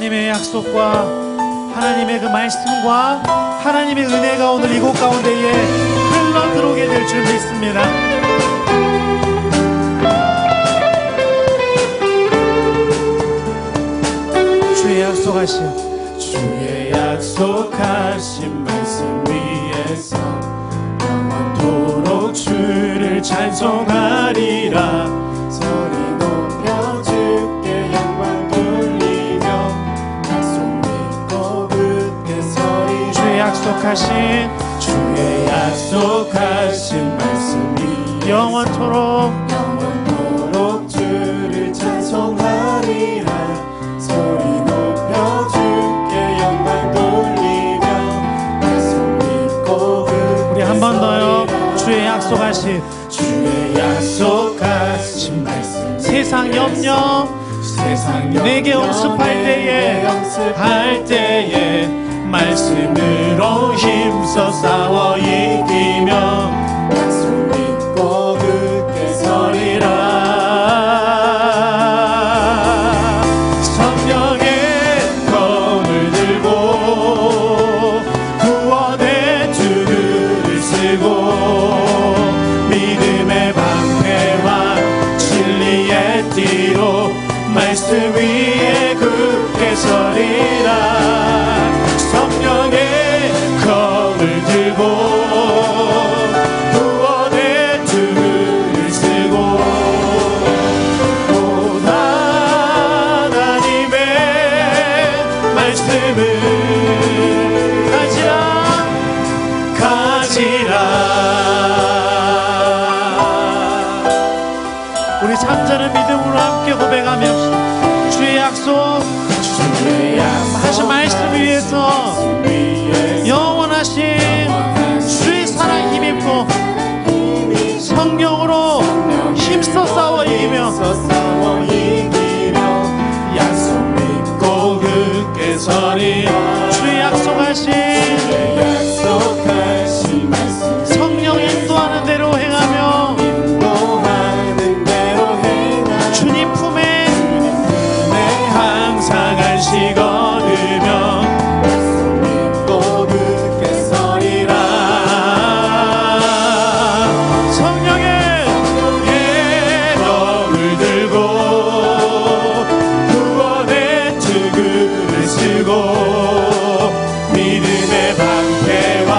하나님의 약속과 하나님의 그 말씀과 하나님의 은혜가 오늘 이곳 가운데에 흘러 들어오게 될 줄 믿습니다. 주의 약속하신 말씀 위에서 영원토록 주를 찬송하리라. 소리 높여 주께 영광 돌리며 약속 믿고 굳게 서리. 주의 약속하신 말씀이 영원토록 주를 찬송하리라. 소리 높여 주께 영광 돌리며 약속 믿고 굳게. 우리 한 번 더요. 주의 약속하신 말씀. 세상 염려 내게 응습할 때에 말씀으로 힘써 싸워 이기며 약속 믿고 굳게 서리라. 성령의 검을 들고 구원의 투구를 쓰고 믿음의 방패와 진리의 띠로 말씀 위에 굳게 서리라. 성령의 검을 들고 구원의 투구를 쓰고 곧 하나님의 말씀을 가지라. 우리 잠자는 믿음으로 함께 고백하며 주의 약속하신 말씀 위에서 영원하신 주의 사랑 힘입고 성령으로 힘써 싸워 이기며 약속 믿고 굳게 서리. 주의 약속하신 말씀 성령 인도하는 대로 행하며 주님 품에 항상 안식 얻으며 믿고 굳게 서리라. 성령의 검을 들고 구원의 투구를 쓰고 믿음의 방패와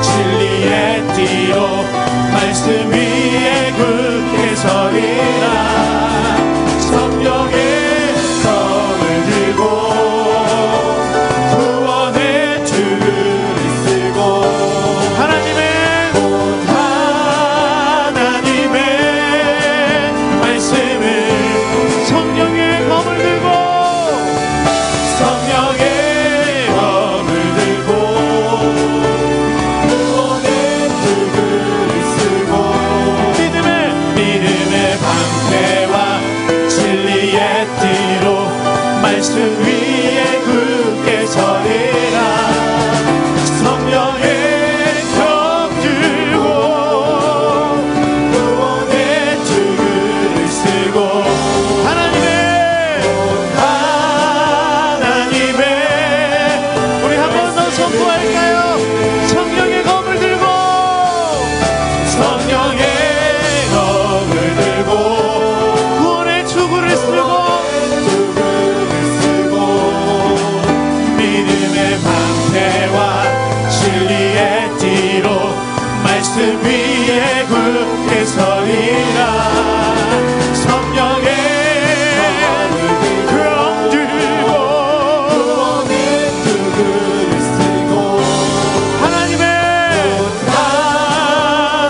진리의 띠로 말씀 위에 굳게 서리라. 성령의 검을 들고 구원의 투구를 쓰고 하나님의 말씀을 성령의 검을 들고 구원의 투구를 쓰고 믿음의 방패와 진리의 띠로 말씀 위에 굳게 서리라. 성령의 검 들고 구원의 투구를 쓰고 하나님의 우리 한 번 더 선포할까요? 성령의 검을 들고 구원의 투구를 쓰고 믿음의 방패와 진리의 띠로 말씀 위에 굳게 서리라. 성령의 검 들고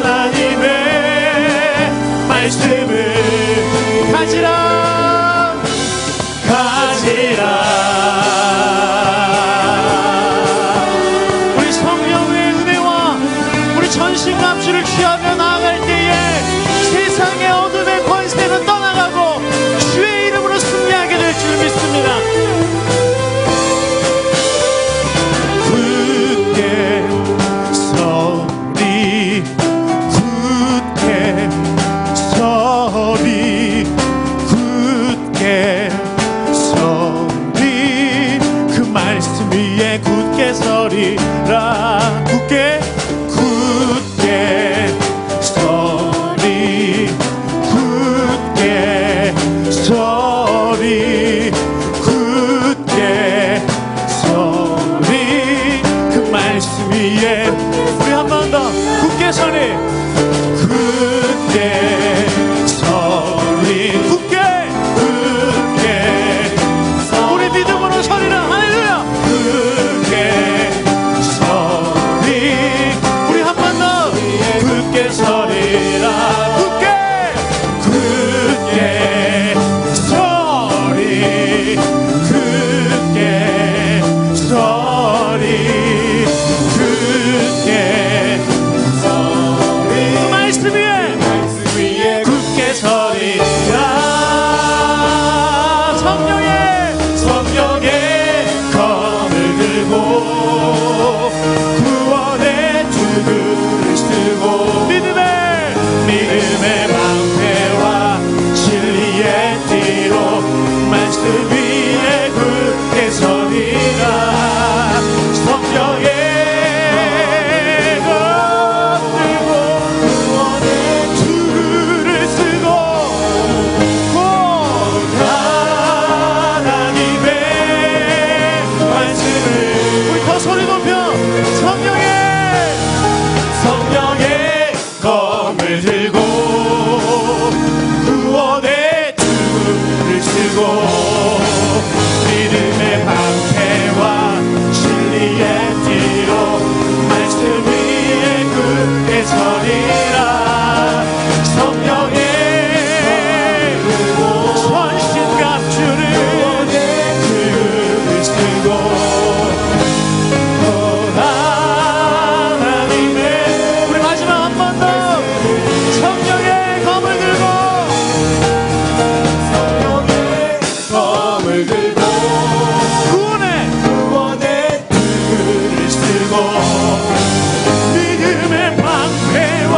하나님의 말씀을 가지라. 우리 성령의 은혜와 우리 전신과 합주를 취하며 나아갈 때에 세상의 어둠의 권세는 떠나가고 주의 이름으로 승리하게 될 줄 믿습니다. 굳게 서리 굳게 서 쓰고 믿음의 방패와 진리의 뒤로 말씀 위에 굳게 서리라. 성령의 전신갑주를 쓰고 하나님의 우리 마지막 한 번 더 성령의 검을 들고 검을 들고 구원의 끈을 쓰고 믿음의 방패와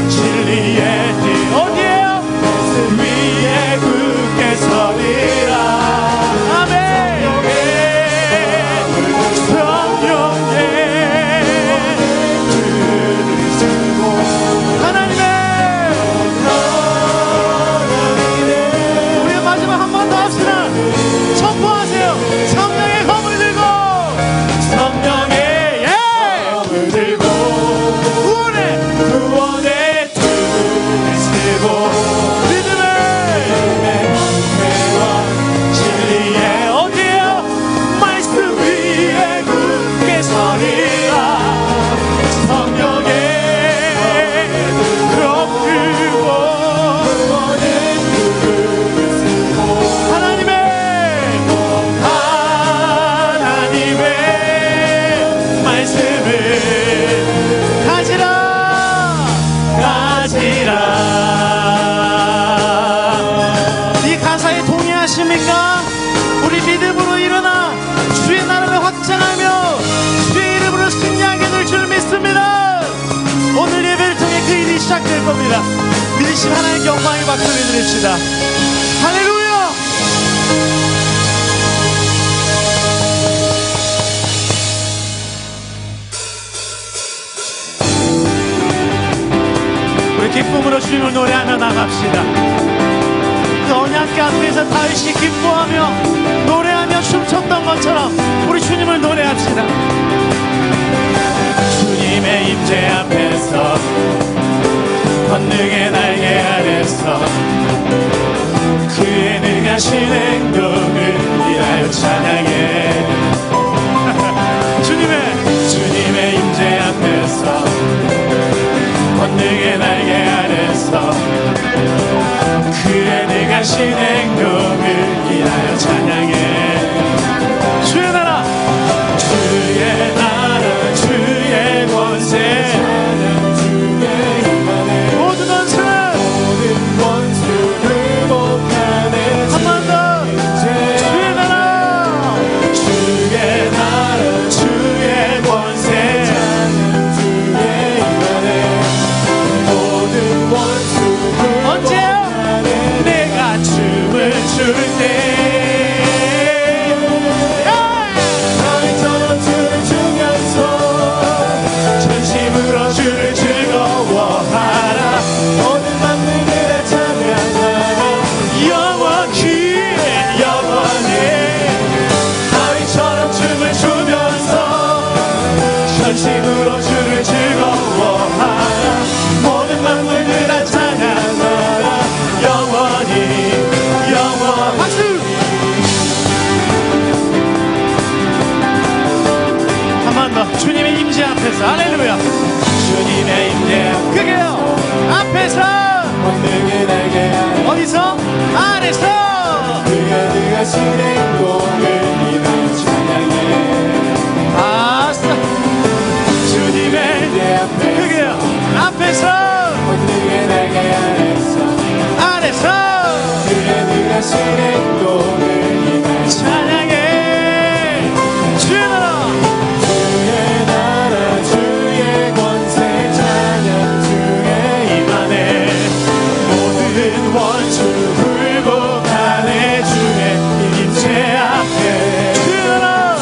진리의 띠 어디에요? 위에 굳게 서리라. 아멘. 성령의 하나님의 우리 마지막 한 번 더 합시다. 선포하세요. 성령의 검을 들고 성령의 검을 들고 구원의 구원의 끈을 쓰고 믿음의 방패와 진리의 어디에요? 말씀 위에 굳게 서리라. 성령의 검 들고 구원의 끈을 쓰고 하나님의 말씀을 가지라. 이 가사에 동의하십니까? 우리 믿음으로 일어나 주의 나라를 확장하며 주의 이름으로 승리하게 될 줄 믿습니다. 오늘 예배를 통해 그 일이 시작될 겁니다. 믿으신 하나님께 영광의 박수를 드립시다. 할렐루야. 우리 기쁨으로 주님을 노래하며 나갑시다. 그 언약궤 앞에서 다윗이 기뻐하며 노래하며 춤췄던 것처럼 우리 주님을 노래합시다. 주님의 임재 앞에서 권능의 날개 아래서 그의 능하신 행동을 인하여 찬양해. 주님의 임재 앞에서 권능의 날개 아래서 그의 능하신 행동을 인하여 찬양해. 주의 나라 주의 권세 모든 원수를 한 번 더 주의 나라 주의 권세 언제요? 내가 춤을 출 때 나처럼 춤을 추면서 전심으로 주를 즐거워하라. 모든 만물들의 찬양하라. 영원히 다윗처럼 춤을 추면서 전심으로 주를 즐거워하라. 모든 만물들아 찬양하라. 영원히 박수. 한 번 더 주님의 임재 앞에서 할렐루야. 주님의 임재 그게요 앞에서 권능의 날개 어디서? 아래서 그의 능하신 행동을 인하여 찬양해. 아싸 주님의 그게요 앞에서 권능의 날개 아래서 그의 능하신 행동을 인하여 찬양해. 주의 나라 주의 권세 찬양 주의 임하네. 모든 원수 굴복하네. 주의 임재 앞에 주의 나라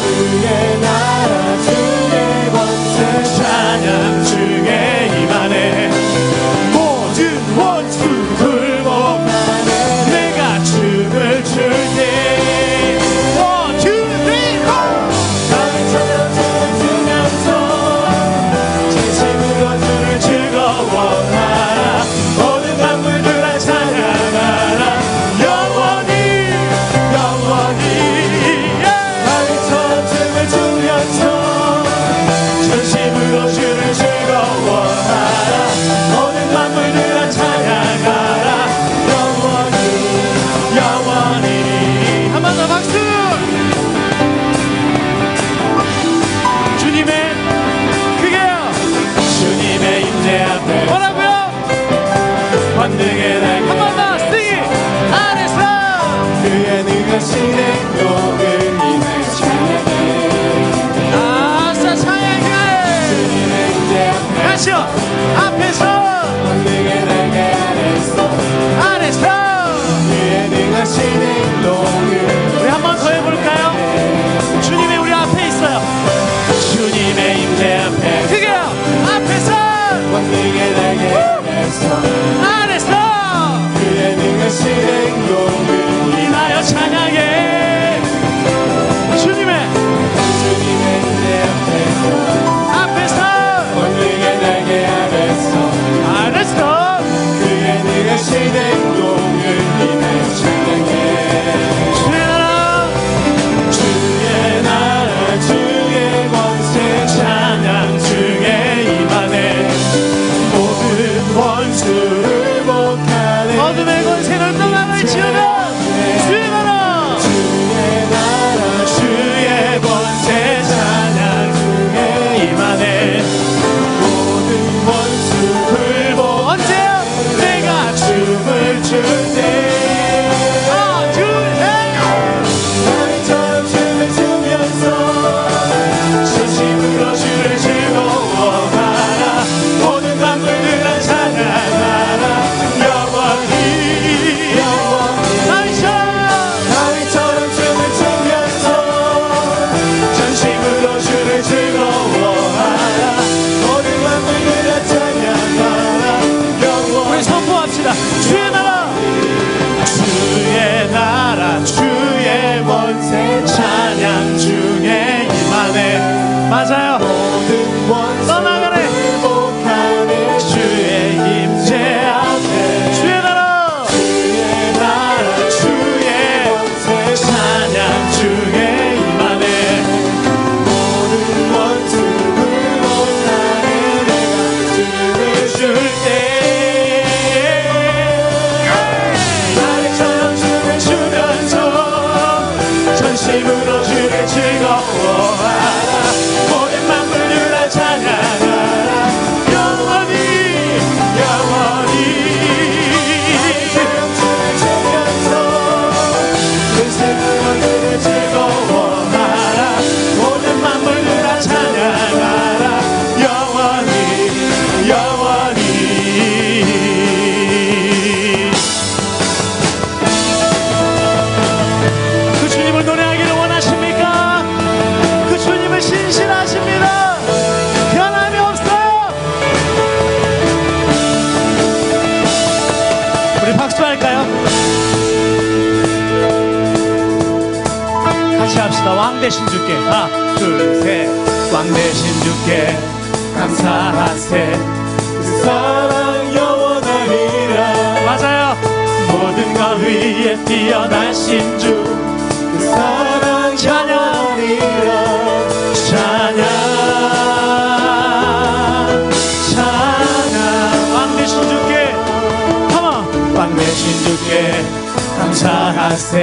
주의 권세 찬양 중에 임하네. 모든 원수 굴복하네. 내가 춤을 권능의 날개 한 번 더 sing it. 안에서 그의 능하신 행동을 인해 찬양해 아싸 찬양해. 주님의 임재 앞에 다시요. 앞에서 권능의 날개 아래서 안에서 그의 능하신 행동을 우리 한 번 더 해볼까요? 주님이 우리 앞에 있어요. 주님의 임재 앞에 그게요. 앞에서 권능의 날개 아래서 안에서 그의 능하신 행동을 인하여 찬양해. 주님의 임재 앞에서 권능의 날개 아래서 안에서 그의 능하신 행동을 인해 찬양해 주의 나라 주의 나라 주의 권세 찬양 주의 임하네 모든 원수를 복하네 어둠의 권세를 떠나갈지어다. 주의 나라 주의 나라 주의 권세 찬양 주의 임하네 모든 원수를 복하네 언제요? 내가 춤을 출때 나처럼 춤을 추면서 진심으로 주를 즐거워하라 모든 만물들아 찬양하라 영원히 다윗처럼 춤을 추면서 전심으로 주를 즐거워하라 모든 만물들아 찬양하라 우리 영원히 선포합시다. 주의 나라 주의 나라 주의 원세 찬양 중에 임하네 맞아요. 모든 원수 떠나가네. 복하네 주의 임재 앞에 주의 나라 주의 나라 주의 원세 찬양 중에 임하네 모든 원수를 복하네 내가 춤을 출때 나처럼 춤을 추면서 전심으로 주를 즐거워하라 모든 만물들아 찬양하라 영원히 영원히 나처럼 춤을 추면서 전심으로 주를 즐거워하라 모든 만물들아 찬양하라 영원히 영원히 그 주님을 노래하기를 원하십니까? 그 주님을 신실하십니다. 변함이 없어요. 우리 박수할까요? 같이 합시다. 왕 대신 주께 하나 둘셋 왕 대신 주께 감사하세 그 사랑 영원하리라 맞아요. 모든 것 위에 뛰어나신 주 그 사랑 영원하리라 찬양 찬양 왕 대신 주께 come on. 왕 대신 주께 감사하세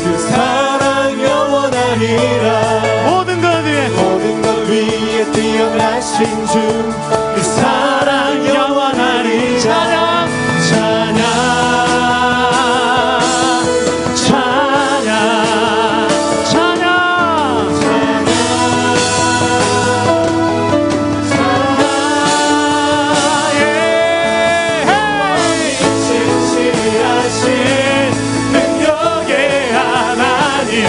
그 사랑 영원하리라 모든 것 위에 모든 것 위에 뛰어나신 주 그 사랑 영원하리 찬양 찬양 찬양 찬양 신실하신 능력의 하나님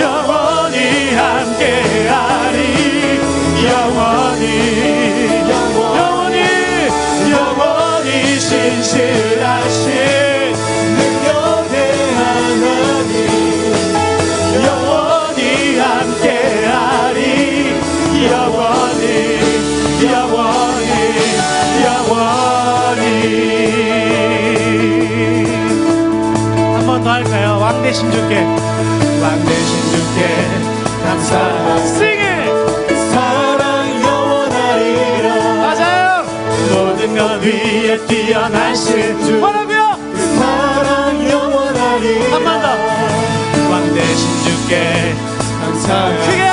영원히 함께하리 영원히 영원히 신실하신 능력의 하나님 영원히 함께하리 영원히 한 번 더 할까요? 왕 대신 주께 왕 대신 주께 감사하세 sing it. 사랑 영원하리라 맞아요. 모든 것 위에 뛰어나신 주 뭐라고요? 사랑 영원하리라 한 번 더. 왕 대신 주께 감사하세 그게요.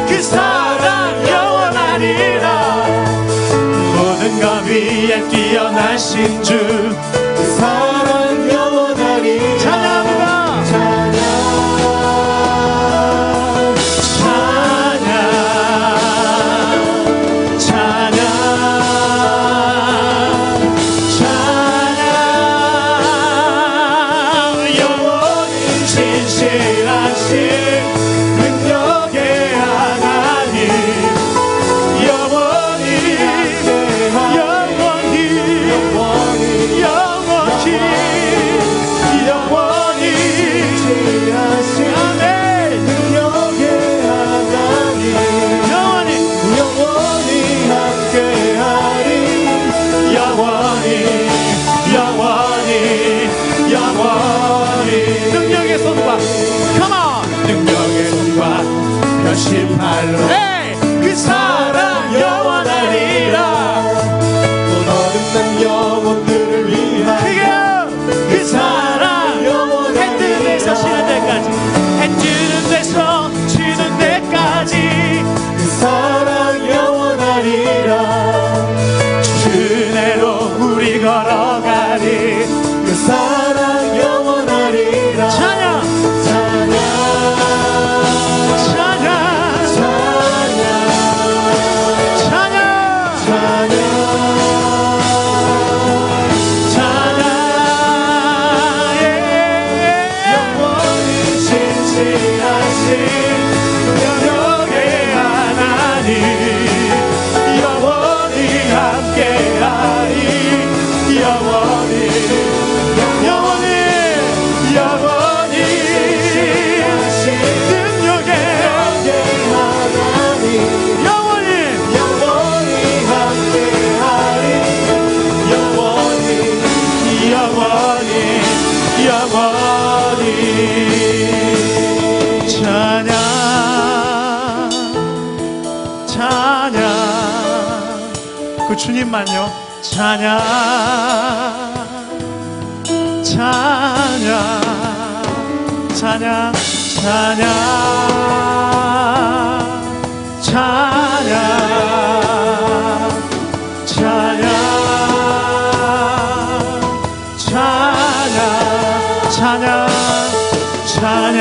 그 사랑 영원하리라 모든 것 위에 뛰어 뛰어나신 주 그 사랑 영원하리 찬양합니다. 찬양 찬양 찬양 찬양 영원히 진실하신 능력의 하나님 영원히 능력의 손과 Come on 능력의 손과 표심팔로 그 사랑 영원하리라 또 거듭난 영혼들을 위하여 그 사랑 영원하리라 해뜨에서 쉬는 데까지 해뜨는 데서 쉬는 데까지 그 사랑 영원하리라 주내로 우리 걸어가리 그 사랑 영원하리라 찬양 찬양 찬양 찬양 찬양 찬양 영원히 진실하신 능력의 하나님 영원히 함께하리 영원히 능력의 하나님 영원히 영원히 함께하리 영원히 찬양 찬양 그 주님만요 찬양 찬양 찬양 찬양 찬양 찬양 찬양 찬양 찬양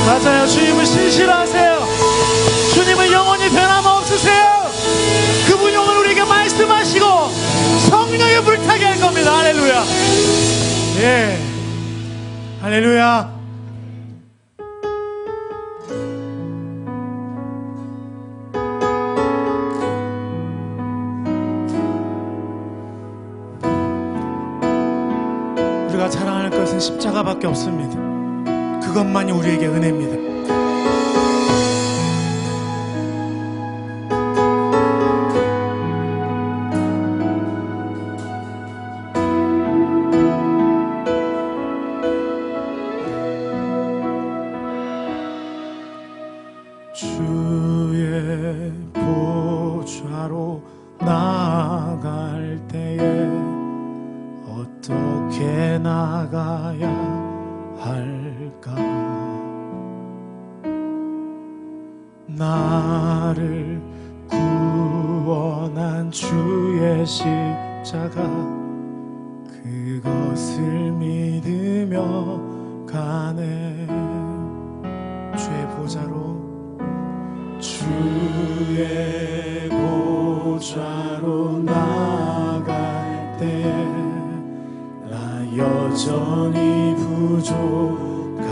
맞아요. 주님을 신실하세요. 주님은 영원히 변함없으세요. 그분 영원 우리에게 말씀하시고 성령의 불타게 할 겁니다. 할렐루야. 예. 할렐루야. 우리가 자랑할 것은 십자가밖에 없습니다. 그것만이 우리에게 은혜입니다. 주의 보좌로 나아갈 때에 어떻게 나가야 할까? 나를 구원한 주의 십자가 그것을 믿으며 가네. 주의 보좌로 주의 보좌로 나갈 때 나 여전히 부족하나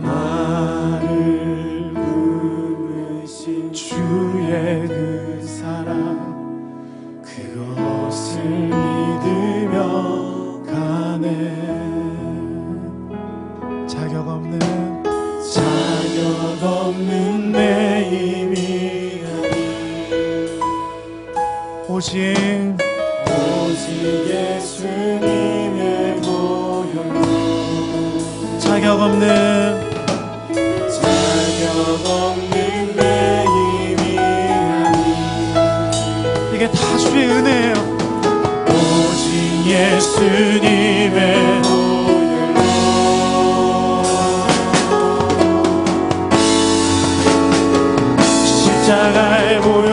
나를 부르신 주의 그 사랑 그것을 믿으며 가네 자격 없는 내 힘이 오직 예수님의 보혈로 자격 없는 내 힘이 이게 다 주의 은혜예요. 오직 예수님의 십자가의 보혈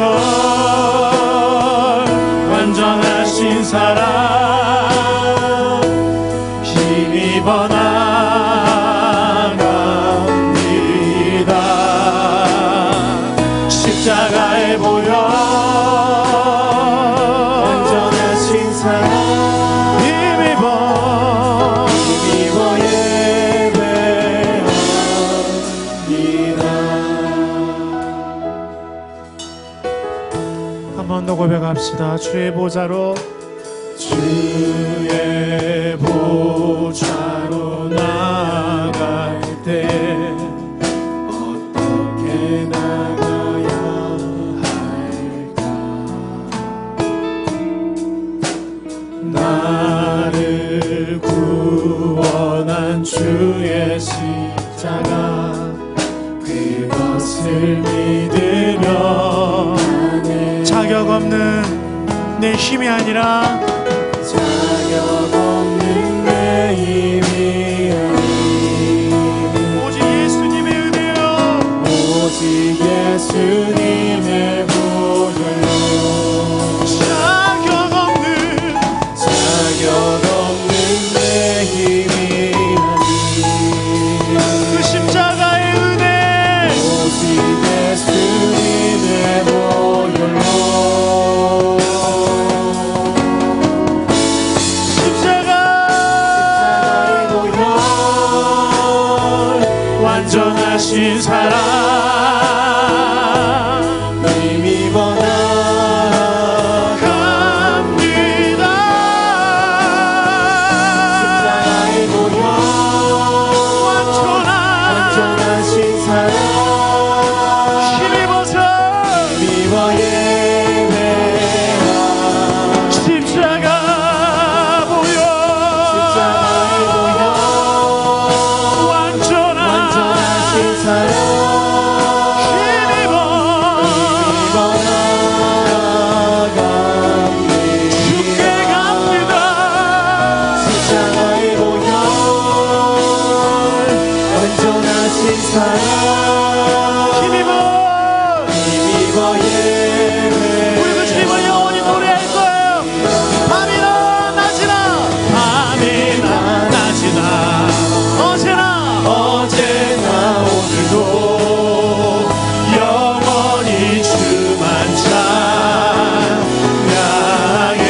완전하신 사랑 힘입어 나갑니다. 십자가의 보혈 완전하신 사랑 힘입어 예배합니다. 한 번 더 고백합시다. 주의 보좌로 나갈 때 어떻게 나가야 할까 나를 구원한 주의 십자가 그것을 믿으며 자격 없는 내 힘이 아니라 자격 없는 내 힘이 오직 예수님의 은혜요. 오직 예수님의 보혈로 자격 없는 내 힘이 그 십자가의 은혜 오직 예수님의 보혈로 십자가의 보혈 완전하신 사랑 힘입어 나갑니다. 십자가의 보혈 완전하신 사랑 힘입어서 예배합니다. 십자가 보혈 완전하신 사랑 힘입어 죽게 갑니다. 십자가의 보혈 완전하신 사랑 힘입어 예배 우리 그 주님을 영원히 노래할 거예요. 밤이나 낮이나 낮이나 어제나 오늘도 영원히 주만 찬양해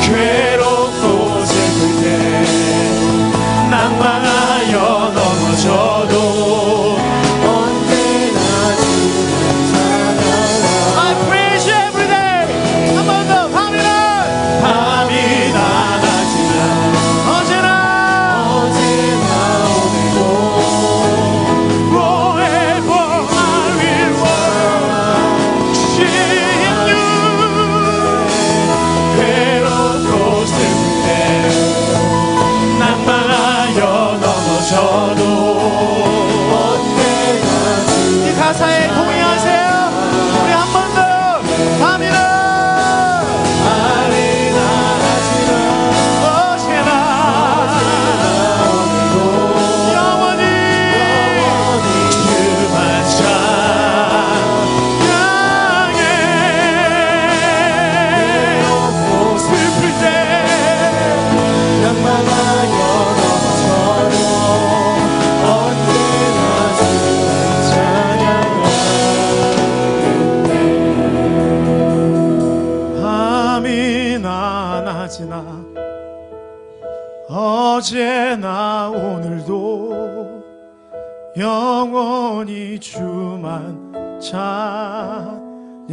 괴롭고 슬플 때 낭망하여 넘어져도 언제나 주만 찬양하 I praise you every day. 한 번 더 밤이나 밤이나 낮이나 어제나 오늘도 forever I will worship you. 괴롭고 슬플 때 낭망하여 넘어져도 언제나 이 가사에 동의하세요. 우리 한 번 더 밤이나 밤이나 낮이나 어제나 영원히 주만 향해 슬플 때 낭망하여 넘어져도 영원히 주만 찬양해.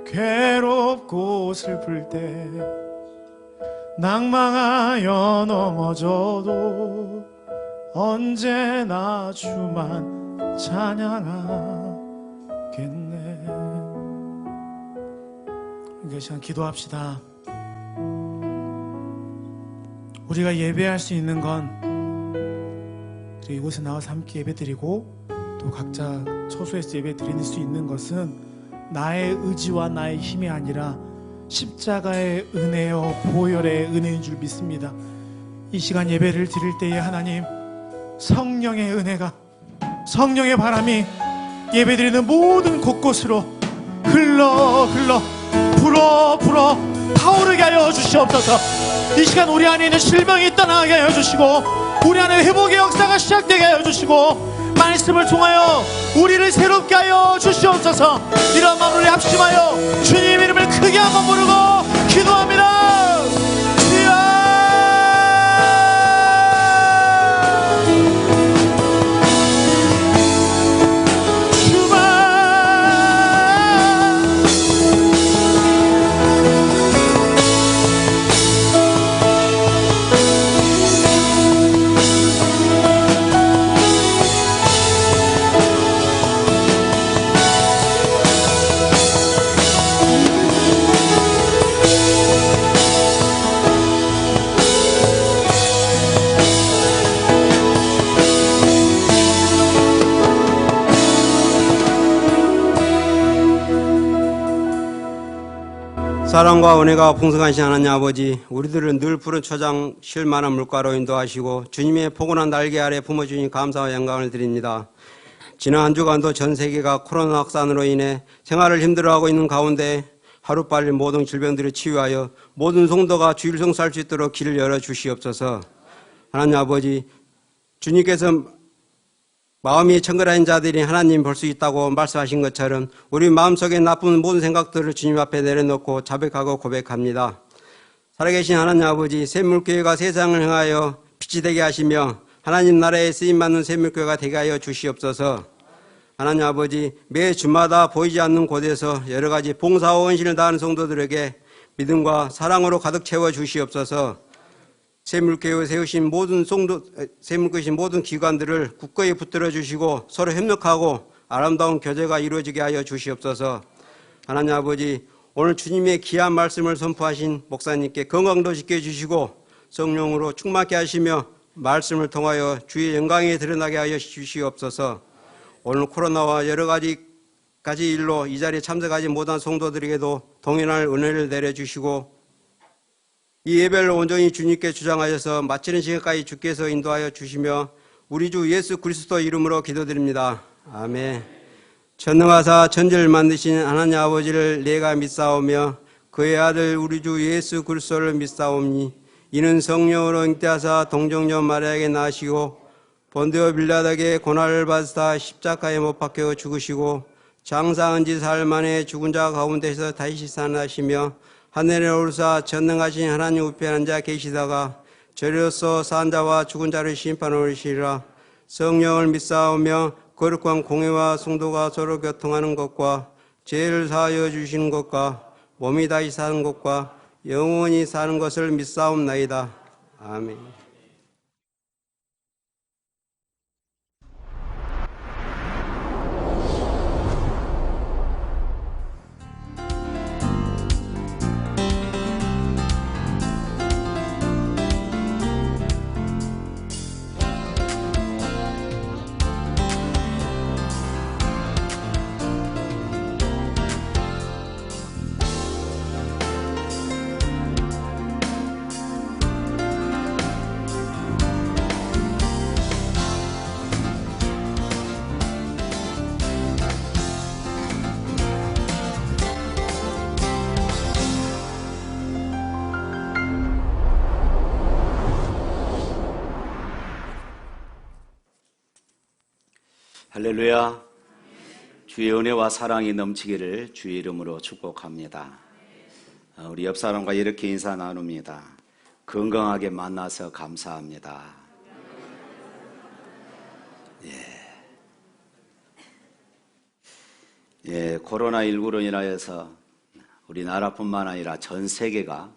괴롭고 슬플 때 낭망하여 넘어져도 언제나 주만 찬양하겠네. 이 시간 기도합시다. 우리가 예배할 수 있는 건 이곳에 나와서 함께 예배드리고 또 각자 처소에서 예배드릴 수 있는 것은 나의 의지와 나의 힘이 아니라 십자가의 은혜요 보혈의 은혜인 줄 믿습니다. 이 시간 예배를 드릴 때에 하나님 성령의 은혜가, 성령의 바람이 예배드리는 모든 곳곳으로 흘러 불어 타오르게 하여 주시옵소서. 이 시간 우리 안에 있는 실명이 떠나게 하여 주시고 우리 안에 회복의 역사가 시작되게 하여 주시고 말씀을 통하여 우리를 새롭게 하여 주시옵소서. 이런 마음으로 합심하여 주님 이름을 크게 한번 부르고 기도합니다. 주여 사랑과 은혜가 풍성하신 하나님 아버지, 우리들은 늘 푸른 초장 쉴만한 물가로 인도하시고 주님의 포근한 날개 아래 품어주니 감사와 영광을 드립니다. 지난 한 주간도 전 세계가 코로나 확산으로 인해 생활을 힘들어하고 있는 가운데 하루빨리 모든 질병들을 치유하여 모든 성도가 주일 성수할 수 있도록 길을 열어주시옵소서. 하나님 아버지, 주님께서 마음이 청결한 자들이 하나님 볼 수 있다고 말씀하신 것처럼 우리 마음속에 나쁜 모든 생각들을 주님 앞에 내려놓고 자백하고 고백합니다. 살아계신 하나님 아버지, 샘물교회가 세상을 향하여 빛이 되게 하시며 하나님 나라에 쓰임받는 샘물교회가 되게 하여 주시옵소서. 하나님 아버지, 매 주마다 보이지 않는 곳에서 여러 가지 봉사와 헌신을 다하는 성도들에게 믿음과 사랑으로 가득 채워 주시옵소서. 샘물교회 세우신 모든 샘물교신 모든 기관들을 굳건히 붙들어 주시고 서로 협력하고 아름다운 교제가 이루어지게 하여 주시옵소서. 하나님 아버지, 오늘 주님의 귀한 말씀을 선포하신 목사님께 건강도 지켜주시고 성령으로 충만케 하시며 말씀을 통하여 주의 영광이 드러나게 하여 주시옵소서. 오늘 코로나와 여러 가지 일로 이 자리에 참석하지 못한 성도들에게도 동행할 은혜를 내려주시고 이 예배를 온전히 주님께 주장하셔서 마치는 시간까지 주께서 인도하여 주시며 우리 주 예수 그리스도 이름으로 기도드립니다. 아멘. 전능하사 천지를 만드신 하나님 아버지를 내가 믿사오며 그의 아들 우리 주 예수 그리스도를 믿사오니 이는 성령으로 잉태하사 동정녀 마리아에게 나시고 본디오 빌라닥의 고난을 받으사 십자가에 못 박혀 죽으시고 장사한 지 사흘 만에 죽은 자 가운데서 다시 살아나시며 하늘에 오르사 전능하신 하나님 우편에 앉아 계시다가 저리로서 산 자와 죽은 자를 심판하러 오시리라. 성령을 믿사오며 거룩한 공회와 성도가 서로 교통하는 것과 죄를 사하여 주시는 것과 몸이 다시 사는 것과 영원히 사는 것을 믿사옵나이다. 아멘. 할렐루야. 주의 은혜와 사랑이 넘치기를 주의 이름으로 축복합니다. 우리 옆 사람과 이렇게 인사 나눕니다. 건강하게 만나서 감사합니다. 예, 코로나19로 인하여서 우리나라뿐만 아니라 전 세계가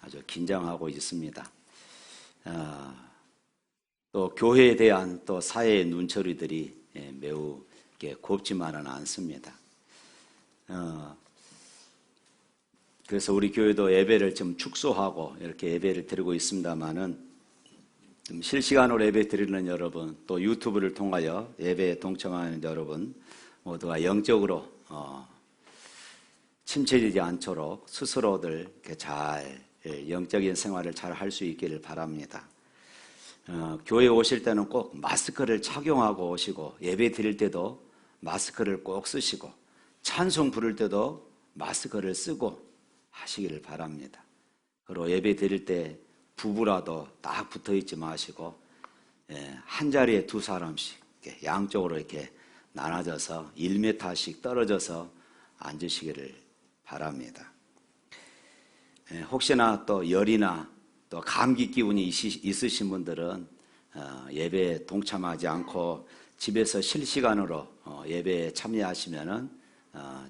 아주 긴장하고 있습니다. 또 교회에 대한 또 사회의 눈초리들이 매우 곱지만은 않습니다. 그래서 우리 교회도 예배를 좀 축소하고 이렇게 예배를 드리고 있습니다만은 좀 실시간으로 예배 드리는 여러분, 또 유튜브를 통하여 예배에 동참하는 여러분 모두가 영적으로 침체되지 않도록 스스로들 이렇게 잘 영적인 생활을 잘 할 수 있기를 바랍니다. 교회 오실 때는 꼭 마스크를 착용하고 오시고, 예배 드릴 때도 마스크를 꼭 쓰시고, 찬송 부를 때도 마스크를 쓰고 하시기를 바랍니다. 그리고 예배 드릴 때 부부라도 딱 붙어 있지 마시고, 한 자리에 두 사람씩 이렇게 양쪽으로 이렇게 나눠져서 1m씩 떨어져서 앉으시기를 바랍니다. 혹시나 또 열이나 또 감기 기운이 있으신 분들은 예배에 동참하지 않고 집에서 실시간으로 예배에 참여하시면은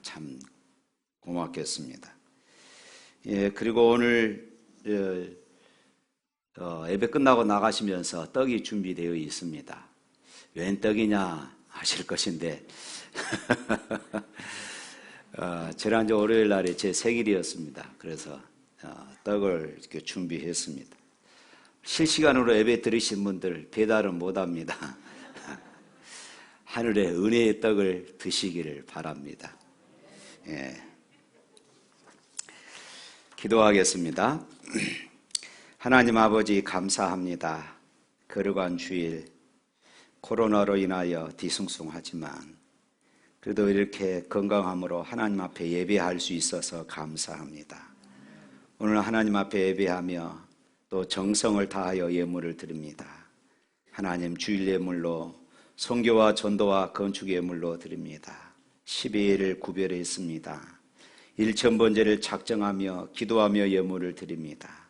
참 고맙겠습니다. 예, 그리고 오늘 예배 끝나고 나가시면서 떡이 준비되어 있습니다. 웬 떡이냐 하실 것인데 지난주 월요일 날이 제 생일이었습니다. 그래서 떡을 이렇게 준비했습니다. 실시간으로 예배 들으신 분들 배달은 못합니다. 하늘의 은혜의 떡을 드시기를 바랍니다. 예. 기도하겠습니다. 하나님 아버지 감사합니다. 거룩한 주일 코로나로 인하여 뒤숭숭하지만 그래도 이렇게 건강함으로 하나님 앞에 예배할 수 있어서 감사합니다. 오늘 하나님 앞에 예배하며 또 정성을 다하여 예물을 드립니다. 하나님 주일 예물로 선교와 전도와 건축 예물로 드립니다. 12일을 구별했습니다. 일천번제를 작정하며 기도하며 예물을 드립니다.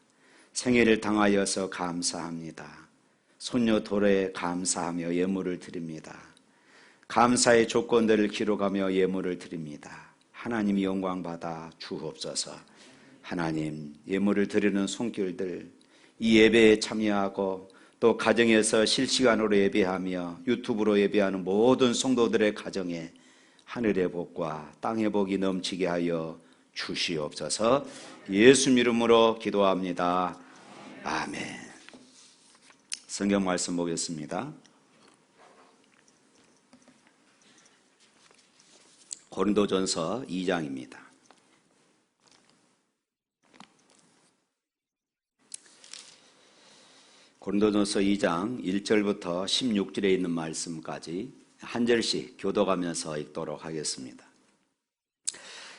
생일을 당하여서 감사합니다. 손녀 도래에 감사하며 예물을 드립니다. 감사의 조건들을 기록하며 예물을 드립니다. 하나님이 영광받아 주옵소서. 하나님, 예물을 드리는 손길들, 이 예배에 참여하고 또 가정에서 실시간으로 예배하며 유튜브로 예배하는 모든 성도들의 가정에 하늘의 복과 땅의 복이 넘치게 하여 주시옵소서. 예수 이름으로 기도합니다. 아멘. 성경 말씀 보겠습니다. 고린도전서 2장입니다. 고린도전서 2장 1절부터 16절에 있는 말씀까지 한 절씩 교도가면서 읽도록 하겠습니다.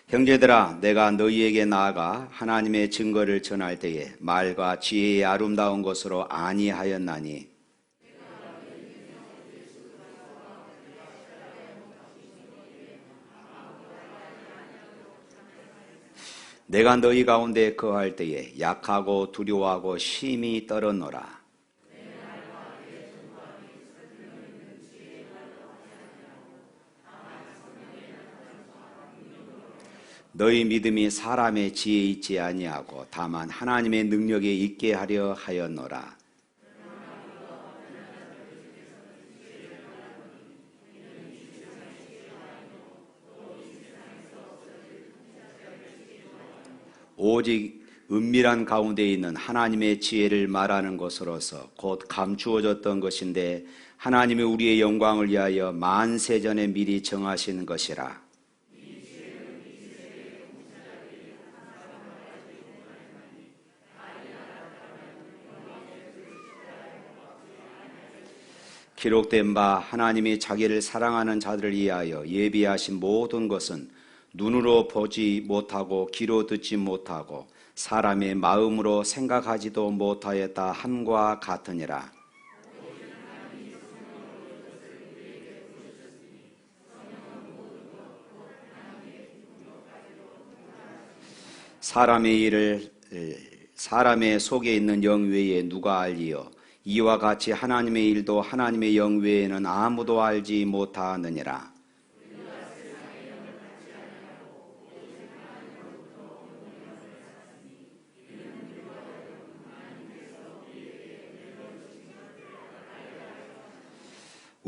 형제들아, 내가 너희에게 나아가 하나님의 증거를 전할 때에 말과 지혜의 아름다운 것으로 아니하였나니 내가 너희 가운데 거할 때에 약하고 두려워하고 심히 떨었노라. 너희 믿음이 사람의 지혜에 있지 아니하고 다만 하나님의 능력에 있게 하려 하였노라. 오직 은밀한 가운데 있는 하나님의 지혜를 말하는 것으로서 곧 감추어졌던 것인데 하나님이 우리의 영광을 위하여 만세전에 미리 정하신 것이라. 기록된 바 하나님이 자기를 사랑하는 자들을 위하여 예비하신 모든 것은 눈으로 보지 못하고 귀로 듣지 못하고 사람의 마음으로 생각하지도 못하였다 함과 같으니라. 사람의 일을 사람의 속에 있는 영 외에 누가 알리요? 이와 같이 하나님의 일도 하나님의 영 외에는 아무도 알지 못하느니라.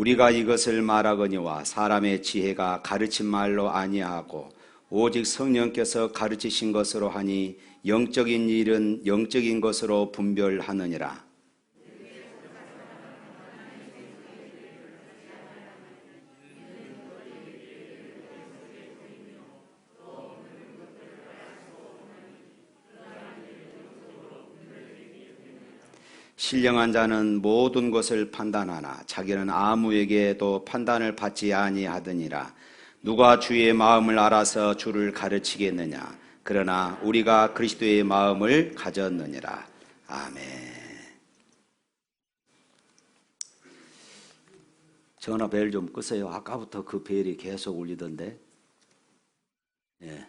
우리가 이것을 말하거니와 사람의 지혜가 가르친 말로 아니하고 오직 성령께서 가르치신 것으로 하니 영적인 일은 영적인 것으로 분별하느니라. 신령한 자는 모든 것을 판단하나 자기는 아무에게도 판단을 받지 아니하더니라. 누가 주의 마음을 알아서 주를 가르치겠느냐. 그러나 우리가 그리스도의 마음을 가졌느니라. 아멘. 전화 벨 좀 끄세요. 아까부터 그 벨이 계속 울리던데. 예.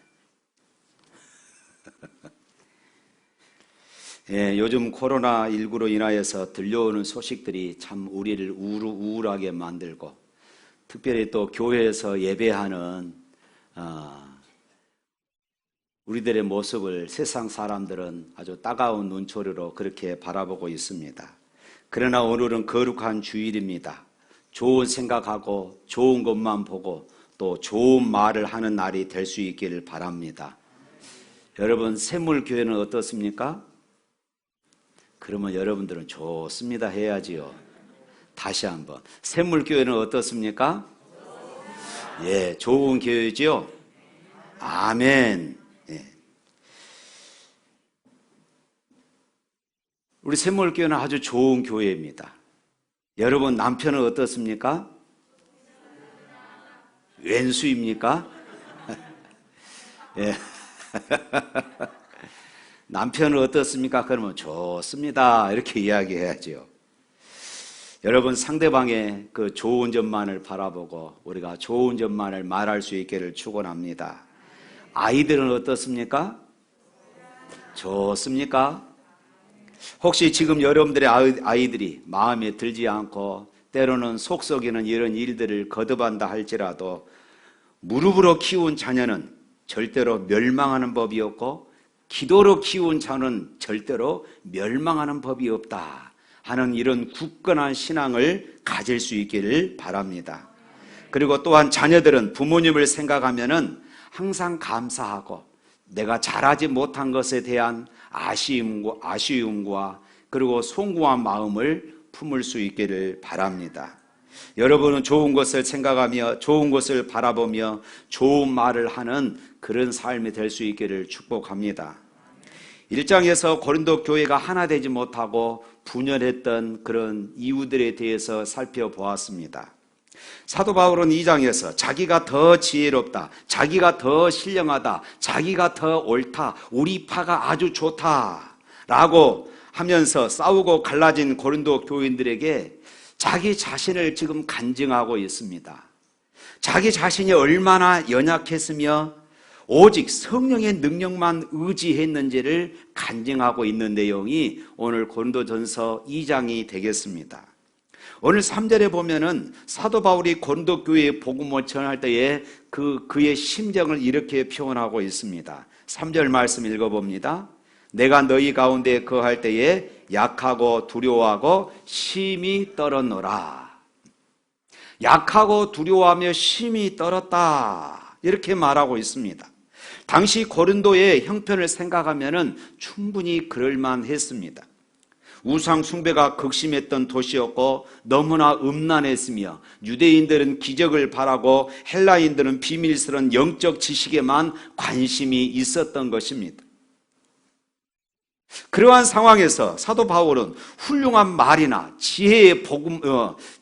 예, 요즘 코로나19로 인하여서 들려오는 소식들이 참 우리를 우울하게 만들고, 특별히 또 교회에서 예배하는 우리들의 모습을 세상 사람들은 아주 따가운 눈초리로 그렇게 바라보고 있습니다. 그러나 오늘은 거룩한 주일입니다. 좋은 생각하고 좋은 것만 보고 또 좋은 말을 하는 날이 될 수 있기를 바랍니다. 여러분, 샘물교회는 어떻습니까? 그러면 여러분들은 좋습니다 해야지요. 다시 한번. 샘물교회는 어떻습니까? 예, 좋은 교회지요. 아멘. 예. 우리 샘물교회는 아주 좋은 교회입니다. 여러분, 남편은 어떻습니까? 왼수입니까? 예. 남편은 어떻습니까? 그러면 좋습니다. 이렇게 이야기해야죠. 여러분, 상대방의 그 좋은 점만을 바라보고 우리가 좋은 점만을 말할 수 있기를 축원합니다. 아이들은 어떻습니까? 좋습니까? 혹시 지금 여러분들의 아이들이 마음에 들지 않고 때로는 속썩이는 이런 일들을 거듭한다 할지라도 무릎으로 키운 자녀는 절대로 멸망하는 법이 없고 기도로 키운 자는 절대로 멸망하는 법이 없다 하는 이런 굳건한 신앙을 가질 수 있기를 바랍니다. 그리고 또한 자녀들은 부모님을 생각하면은 항상 감사하고 내가 잘하지 못한 것에 대한 아쉬움과 그리고 송구한 마음을 품을 수 있기를 바랍니다. 여러분은 좋은 것을 생각하며 좋은 것을 바라보며 좋은 말을 하는 그런 삶이 될 수 있기를 축복합니다. 1장에서 고린도 교회가 하나 되지 못하고 분열했던 그런 이유들에 대해서 살펴보았습니다. 사도 바울은 2장에서 자기가 더 지혜롭다, 자기가 더 신령하다, 자기가 더 옳다, 우리 파가 아주 좋다 라고 하면서 싸우고 갈라진 고린도 교인들에게 자기 자신을 지금 간증하고 있습니다. 자기 자신이 얼마나 연약했으며 오직 성령의 능력만 의지했는지를 간증하고 있는 내용이 오늘 고린도전서 2장이 되겠습니다. 오늘 3절에 보면은 사도 바울이 고린도 교회에 복음을 전할 때에 그의 심정을 이렇게 표현하고 있습니다. 3절 말씀 읽어봅니다. 내가 너희 가운데 거할 때에 약하고 두려워하고 심히 떨었노라. 약하고 두려워하며 심히 떨었다. 이렇게 말하고 있습니다. 당시 고린도의 형편을 생각하면은 충분히 그럴만했습니다. 우상 숭배가 극심했던 도시였고 너무나 음란했으며 유대인들은 기적을 바라고 헬라인들은 비밀스러운 영적 지식에만 관심이 있었던 것입니다. 그러한 상황에서 사도 바울은 훌륭한 말이나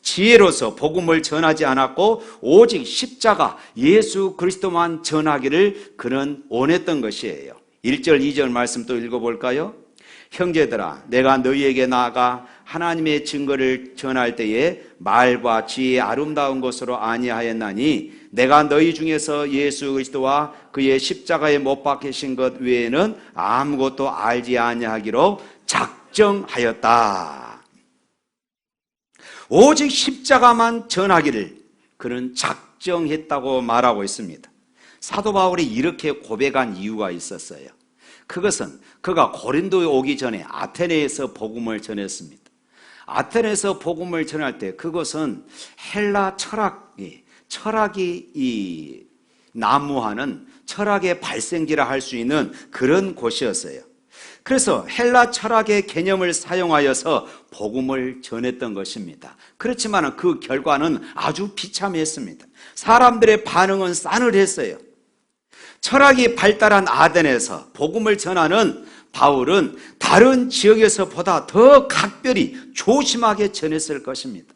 지혜로서 복음을 전하지 않았고 오직 십자가 예수 그리스도만 전하기를 그는 원했던 것이에요. 1절 2절 말씀 또 읽어볼까요? 형제들아, 내가 너희에게 나아가 하나님의 증거를 전할 때에 말과 지혜의 아름다운 것으로 아니하였나니 내가 너희 중에서 예수 그리스도와 그의 십자가에 못 박히신 것 외에는 아무것도 알지 아니하기로 작정하였다. 오직 십자가만 전하기를 그는 작정했다고 말하고 있습니다. 사도 바울이 이렇게 고백한 이유가 있었어요. 그것은 그가 고린도에 오기 전에 아테네에서 복음을 전했습니다. 아테네에서 복음을 전할 때 그것은 헬라 철학이 난무하는 철학의 발생지라 할 수 있는 그런 곳이었어요. 그래서 헬라 철학의 개념을 사용하여서 복음을 전했던 것입니다. 그렇지만 그 결과는 아주 비참했습니다. 사람들의 반응은 싸늘했어요. 철학이 발달한 아덴에서 복음을 전하는 바울은 다른 지역에서보다 더 각별히 조심하게 전했을 것입니다.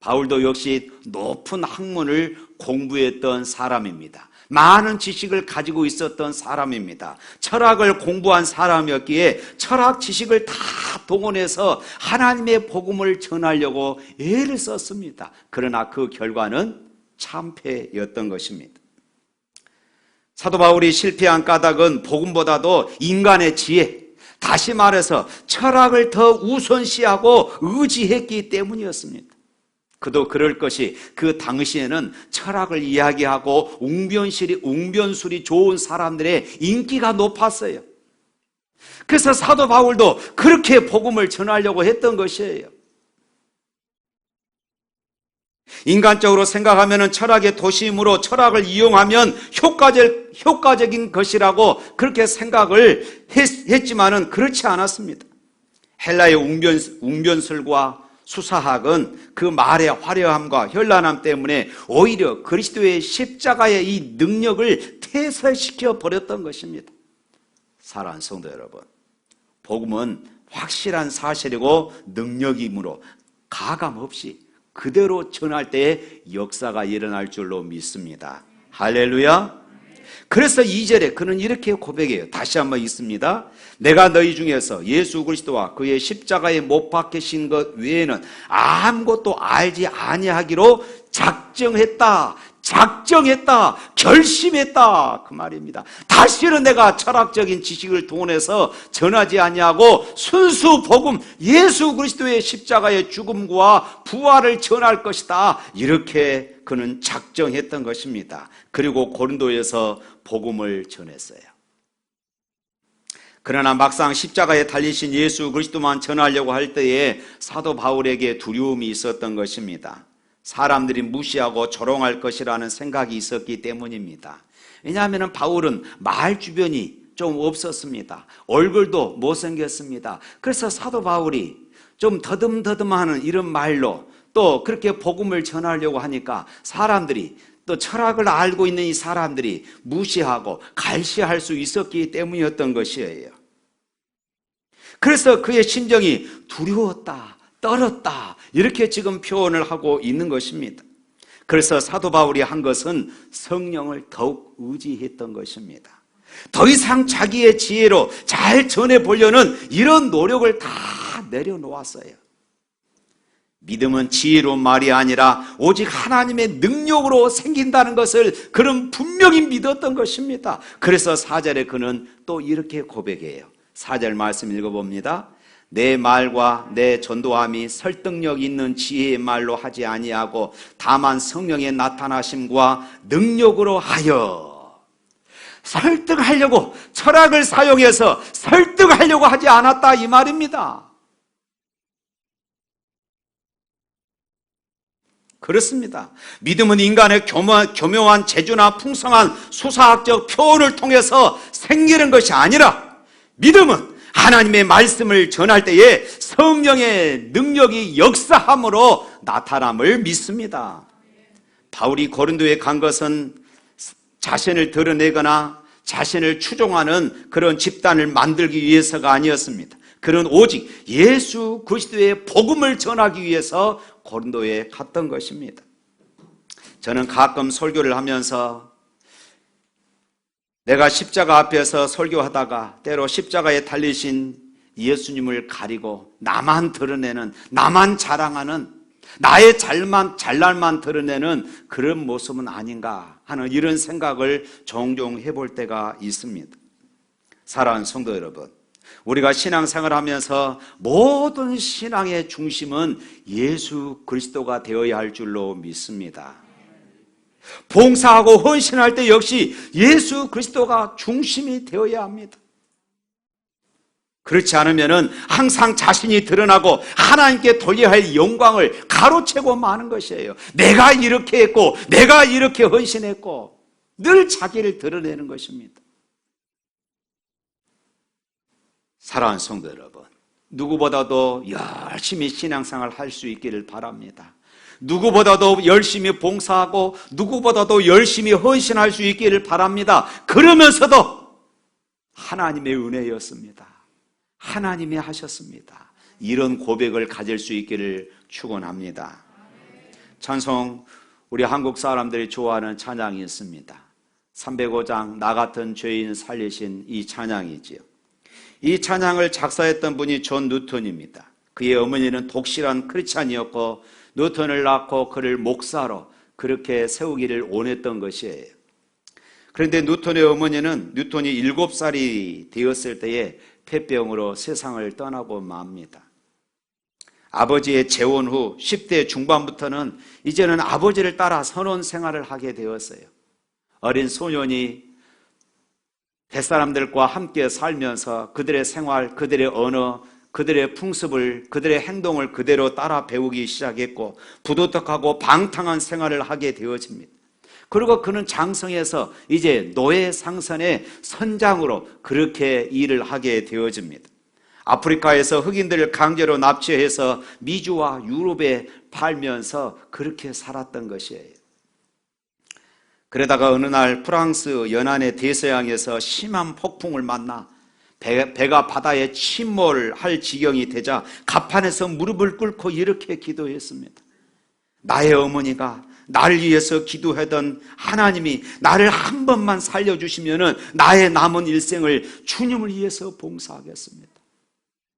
바울도 역시 높은 학문을 공부했던 사람입니다. 많은 지식을 가지고 있었던 사람입니다. 철학을 공부한 사람이었기에 철학 지식을 다 동원해서 하나님의 복음을 전하려고 애를 썼습니다. 그러나 그 결과는 참패였던 것입니다. 사도 바울이 실패한 까닭은 복음보다도 인간의 지혜, 다시 말해서 철학을 더 우선시하고 의지했기 때문이었습니다. 그도 그럴 것이 그 당시에는 철학을 이야기하고 웅변술이 좋은 사람들의 인기가 높았어요. 그래서 사도 바울도 그렇게 복음을 전하려고 했던 것이에요. 인간적으로 생각하면 철학의 도심으로 철학을 이용하면 효과적인 것이라고 그렇게 생각을 했지만은 그렇지 않았습니다. 헬라의 웅변술과 수사학은 그 말의 화려함과 현란함 때문에 오히려 그리스도의 십자가의 이 능력을 퇴색시켜 버렸던 것입니다. 사랑하는 성도 여러분, 복음은 확실한 사실이고 능력이므로 가감 없이 그대로 전할 때에 역사가 일어날 줄로 믿습니다. 할렐루야. 그래서 2절에 그는 이렇게 고백해요. 다시 한번 읽습니다. 내가 너희 중에서 예수 그리스도와 그의 십자가에 못 박히신 것 외에는 아무것도 알지 아니하기로 작정했다, 결심했다, 그 말입니다. 다시는 내가 철학적인 지식을 동원해서 전하지 아니하고 순수 복음, 예수 그리스도의 십자가의 죽음과 부활을 전할 것이다, 이렇게 그는 작정했던 것입니다. 그리고 고린도에서 복음을 전했어요. 그러나 막상 십자가에 달리신 예수 그리스도만 전하려고 할 때에 사도 바울에게 두려움이 있었던 것입니다. 사람들이 무시하고 조롱할 것이라는 생각이 있었기 때문입니다. 왜냐하면 바울은 말 주변이 좀 없었습니다. 얼굴도 못생겼습니다. 그래서 사도 바울이 좀 더듬더듬하는 이런 말로 또 그렇게 복음을 전하려고 하니까 사람들이, 또 철학을 알고 있는 이 사람들이 무시하고 갈시할 수 있었기 때문이었던 것이에요. 그래서 그의 심정이 두려웠다, 떨었다, 이렇게 지금 표현을 하고 있는 것입니다. 그래서 사도 바울이 한 것은 성령을 더욱 의지했던 것입니다. 더 이상 자기의 지혜로 잘 전해보려는 이런 노력을 다 내려놓았어요. 믿음은 지혜로운 말이 아니라 오직 하나님의 능력으로 생긴다는 것을 그는 분명히 믿었던 것입니다. 그래서 4절에 그는 또 이렇게 고백해요. 4절 말씀 읽어봅니다. 내 말과 내 전도함이 설득력 있는 지혜의 말로 하지 아니하고 다만 성령의 나타나심과 능력으로 하여, 설득하려고, 철학을 사용해서 설득하려고 하지 않았다, 이 말입니다. 그렇습니다. 믿음은 인간의 교묘한 재주나 풍성한 수사학적 표현을 통해서 생기는 것이 아니라, 믿음은 하나님의 말씀을 전할 때에 성령의 능력이 역사함으로 나타남을 믿습니다. 바울이 고린도에 간 것은 자신을 드러내거나 자신을 추종하는 그런 집단을 만들기 위해서가 아니었습니다. 그는 오직 예수 그리스도의 복음을 전하기 위해서 고린도에 갔던 것입니다. 저는 가끔 설교를 하면서 내가 십자가 앞에서 설교하다가 때로 십자가에 달리신 예수님을 가리고 나만 드러내는, 나만 자랑하는, 나의 잘날만 드러내는 그런 모습은 아닌가 하는 이런 생각을 종종 해볼 때가 있습니다. 사랑하는 성도 여러분, 우리가 신앙생활을 하면서 모든 신앙의 중심은 예수 그리스도가 되어야 할 줄로 믿습니다. 봉사하고 헌신할 때 역시 예수 그리스도가 중심이 되어야 합니다. 그렇지 않으면은 항상 자신이 드러나고 하나님께 돌려야 할 영광을 가로채고 마는 것이에요. 내가 이렇게 했고, 내가 이렇게 헌신했고, 늘 자기를 드러내는 것입니다. 사랑하는 성도 여러분, 누구보다도 열심히 신앙생활 할 수 있기를 바랍니다. 누구보다도 열심히 봉사하고 누구보다도 열심히 헌신할 수 있기를 바랍니다. 그러면서도 하나님의 은혜였습니다. 하나님이 하셨습니다. 이런 고백을 가질 수 있기를 축원합니다. 찬송, 우리 한국 사람들이 좋아하는 찬양이 있습니다. 305장 나 같은 죄인 살리신 이 찬양이지요. 이 찬양을 작사했던 분이 존 누턴입니다. 그의 어머니는 독실한 크리스찬이었고 누턴을 낳고 그를 목사로 그렇게 세우기를 원했던 것이에요. 그런데 누턴의 어머니는 누턴이 7살이 되었을 때에 폐병으로 세상을 떠나고 맙니다. 아버지의 재혼 후 10대 중반부터는 이제는 아버지를 따라 선원 생활을 하게 되었어요. 어린 소년이 뱃사람들과 함께 살면서 그들의 생활, 그들의 언어, 그들의 풍습을, 그들의 행동을 그대로 따라 배우기 시작했고 부도덕하고 방탕한 생활을 하게 되어집니다. 그리고 그는 장성해서 이제 노예 상선의 선장으로 그렇게 일을 하게 되어집니다. 아프리카에서 흑인들을 강제로 납치해서 미주와 유럽에 팔면서 그렇게 살았던 것이에요. 그러다가 어느 날 프랑스 연안의 대서양에서 심한 폭풍을 만나 배가 바다에 침몰할 지경이 되자 갑판에서 무릎을 꿇고 이렇게 기도했습니다. 나의 어머니가 나를 위해서 기도하던 하나님이 나를 한 번만 살려주시면 나의 남은 일생을 주님을 위해서 봉사하겠습니다.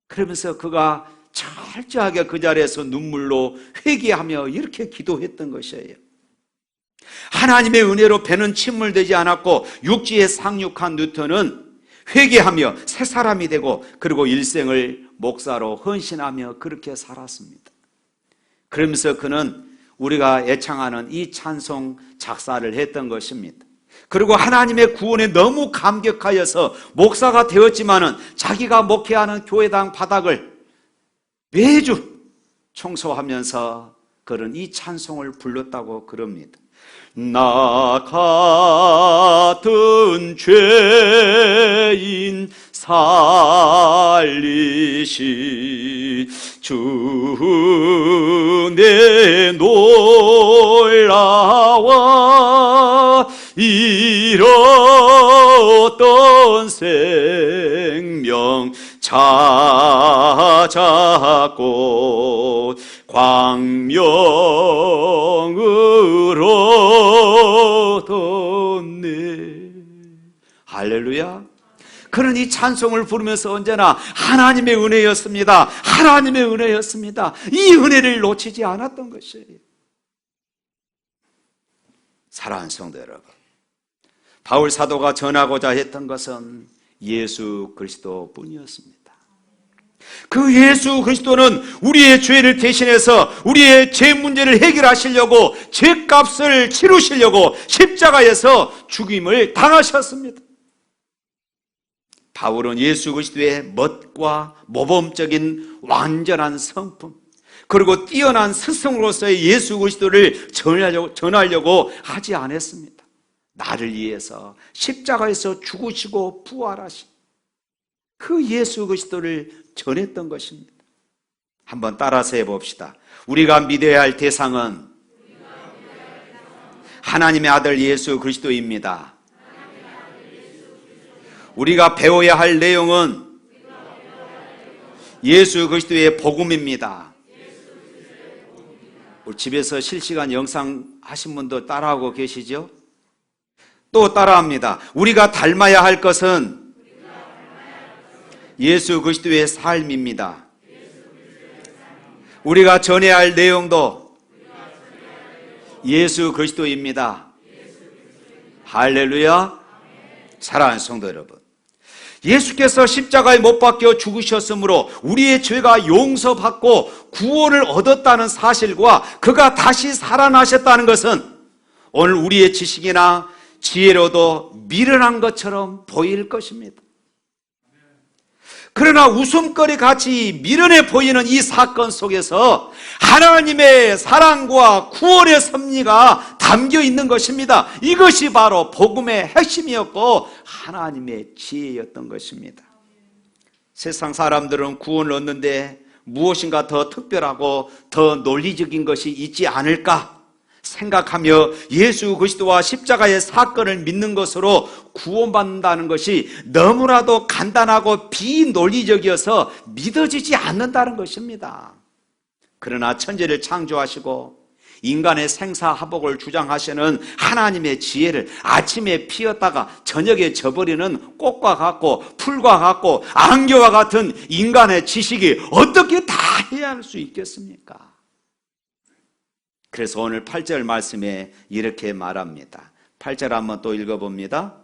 그러면서 그가 철저하게 그 자리에서 눈물로 회개하며 이렇게 기도했던 것이에요. 하나님의 은혜로 배는 침몰되지 않았고 육지에 상륙한 누턴은 회개하며 새 사람이 되고 그리고 일생을 목사로 헌신하며 그렇게 살았습니다. 그러면서 그는 우리가 애창하는 이 찬송 작사를 했던 것입니다. 그리고 하나님의 구원에 너무 감격하여서 목사가 되었지만은 자기가 목회하는 교회당 바닥을 매주 청소하면서 그는 이 찬송을 불렀다고 그럽니다. 나 같은 죄인 살리신 주 내 놀라와 잃었던 생명 찾았고 광명으로 얻었네. 할렐루야. 그는 이 찬송을 부르면서 언제나 하나님의 은혜였습니다. 하나님의 은혜였습니다. 이 은혜를 놓치지 않았던 것이에요. 사랑하는 성도 여러분, 바울 사도가 전하고자 했던 것은 예수 그리스도뿐이었습니다. 그 예수 그리스도는 우리의 죄를 대신해서 우리의 죄 문제를 해결하시려고 죄값을 치르시려고 십자가에서 죽임을 당하셨습니다. 바울은 예수 그리스도의 멋과 모범적인 완전한 성품 그리고 뛰어난 스승으로서의 예수 그리스도를 전하려고 하지 않았습니다. 나를 위해서 십자가에서 죽으시고 부활하신 그 예수 그리스도를 전했던 것입니다. 한번 따라서 해봅시다. 우리가 믿어야 할 대상은 하나님의 아들 예수 그리스도입니다. 우리가 배워야 할 내용은 예수 그리스도의 복음입니다. 우리 집에서 실시간 영상 하신 분도 따라하고 계시죠? 또 따라합니다. 우리가 닮아야 할 것은 예수 그리스도의 삶입니다. 우리가 전해야 할 내용도 예수 그리스도입니다. 할렐루야. 사랑하는 성도 여러분, 예수께서 십자가에 못 박혀 죽으셨으므로 우리의 죄가 용서받고 구원을 얻었다는 사실과 그가 다시 살아나셨다는 것은 오늘 우리의 지식이나 지혜로도 미련한 것처럼 보일 것입니다. 그러나 웃음거리 같이 미련해 보이는 이 사건 속에서 하나님의 사랑과 구원의 섭리가 담겨 있는 것입니다. 이것이 바로 복음의 핵심이었고 하나님의 지혜였던 것입니다. 세상 사람들은 구원을 얻는데 무엇인가 더 특별하고 더 논리적인 것이 있지 않을까 생각하며 예수 그리스도와 십자가의 사건을 믿는 것으로 구원받는다는 것이 너무나도 간단하고 비논리적이어서 믿어지지 않는다는 것입니다. 그러나 천지를 창조하시고 인간의 생사화복을 주장하시는 하나님의 지혜를 아침에 피었다가 저녁에 져버리는 꽃과 같고 풀과 같고 안개와 같은 인간의 지식이 어떻게 다 해야 할 수 있겠습니까? 그래서 오늘 8절 말씀에 이렇게 말합니다. 8절 한번 또 읽어봅니다.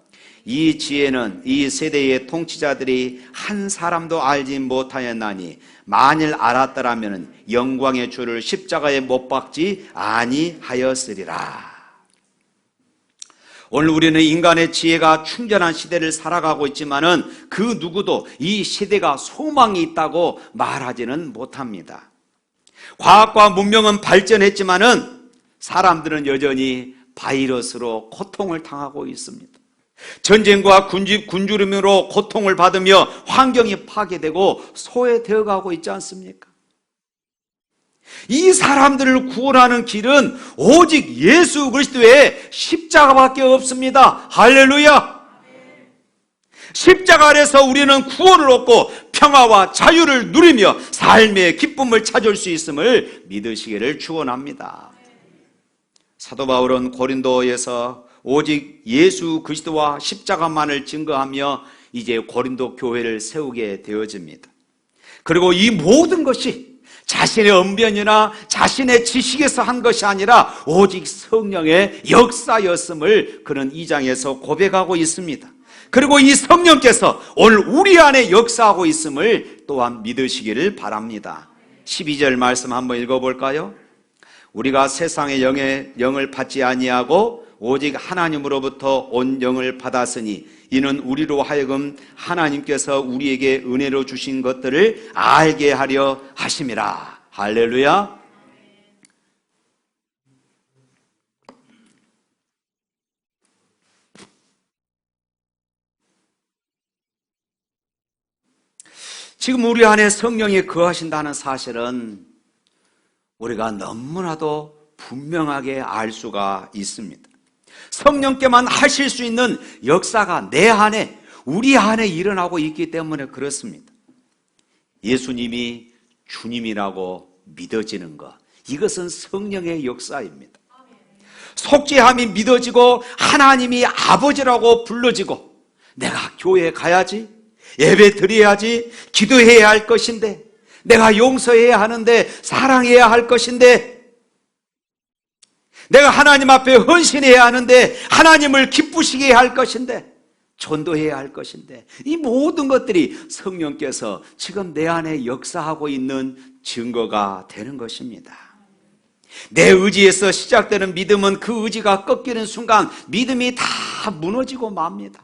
이 지혜는 이 세대의 통치자들이 한 사람도 알지 못하였나니 만일 알았더라면 영광의 주를 십자가에 못 박지 아니하였으리라. 오늘 우리는 인간의 지혜가 충전한 시대를 살아가고 있지만은 그 누구도 이 시대가 소망이 있다고 말하지는 못합니다. 과학과 문명은 발전했지만은 사람들은 여전히 바이러스로 고통을 당하고 있습니다. 전쟁과 굶주림으로 고통을 받으며 환경이 파괴되고 소외되어 가고 있지 않습니까? 이 사람들을 구원하는 길은 오직 예수 그리스도의 십자가밖에 없습니다. 할렐루야! 십자가 아래서 우리는 구원을 얻고 평화와 자유를 누리며 삶의 기쁨을 찾을 수 있음을 믿으시기를 축원합니다. 사도 바울은 고린도에서 오직 예수 그리스도와 십자가만을 증거하며 이제 고린도 교회를 세우게 되어집니다. 그리고 이 모든 것이 자신의 언변이나 자신의 지식에서 한 것이 아니라 오직 성령의 역사였음을 그는 2장에서 고백하고 있습니다. 그리고 이 성령께서 오늘 우리 안에 역사하고 있음을 또한 믿으시기를 바랍니다. 12절 말씀 한번 읽어볼까요? 우리가 세상의 영을 받지 아니하고 오직 하나님으로부터 온 영을 받았으니 이는 우리로 하여금 하나님께서 우리에게 은혜로 주신 것들을 알게 하려 하심이라. 할렐루야. 지금 우리 안에 성령이 거하신다는 사실은 우리가 너무나도 분명하게 알 수가 있습니다. 성령께만 하실 수 있는 역사가 내 안에, 우리 안에 일어나고 있기 때문에 그렇습니다. 예수님이 주님이라고 믿어지는 것, 이것은 성령의 역사입니다. 속죄함이 믿어지고 하나님이 아버지라고 불러지고 내가 교회에 가야지, 예배 드려야지, 기도해야 할 것인데, 내가 용서해야 하는데, 사랑해야 할 것인데, 내가 하나님 앞에 헌신해야 하는데, 하나님을 기쁘시게 할 것인데, 전도해야 할 것인데, 이 모든 것들이 성령께서 지금 내 안에 역사하고 있는 증거가 되는 것입니다. 내 의지에서 시작되는 믿음은 그 의지가 꺾이는 순간 믿음이 다 무너지고 맙니다.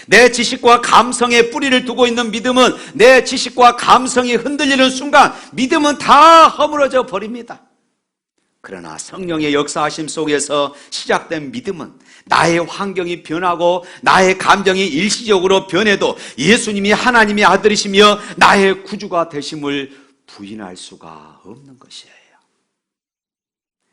내 지식과 감성에 뿌리를 두고 있는 믿음은 내 지식과 감성이 흔들리는 순간 믿음은 다 허물어져 버립니다. 그러나 성령의 역사하심 속에서 시작된 믿음은 나의 환경이 변하고 나의 감정이 일시적으로 변해도 예수님이 하나님의 아들이시며 나의 구주가 되심을 부인할 수가 없는 것이에요.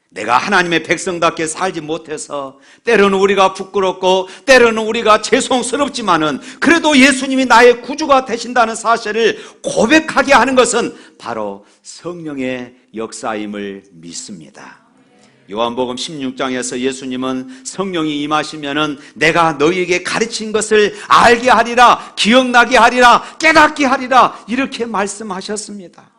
내가 하나님의 백성답게 살지 못해서 때로는 우리가 부끄럽고 때로는 우리가 죄송스럽지만은 그래도 예수님이 나의 구주가 되신다는 사실을 고백하게 하는 것은 바로 성령의 역사임을 믿습니다. 요한복음 16장에서 예수님은 성령이 임하시면은 내가 너희에게 가르친 것을 알게 하리라, 기억나게 하리라, 깨닫게 하리라 이렇게 말씀하셨습니다.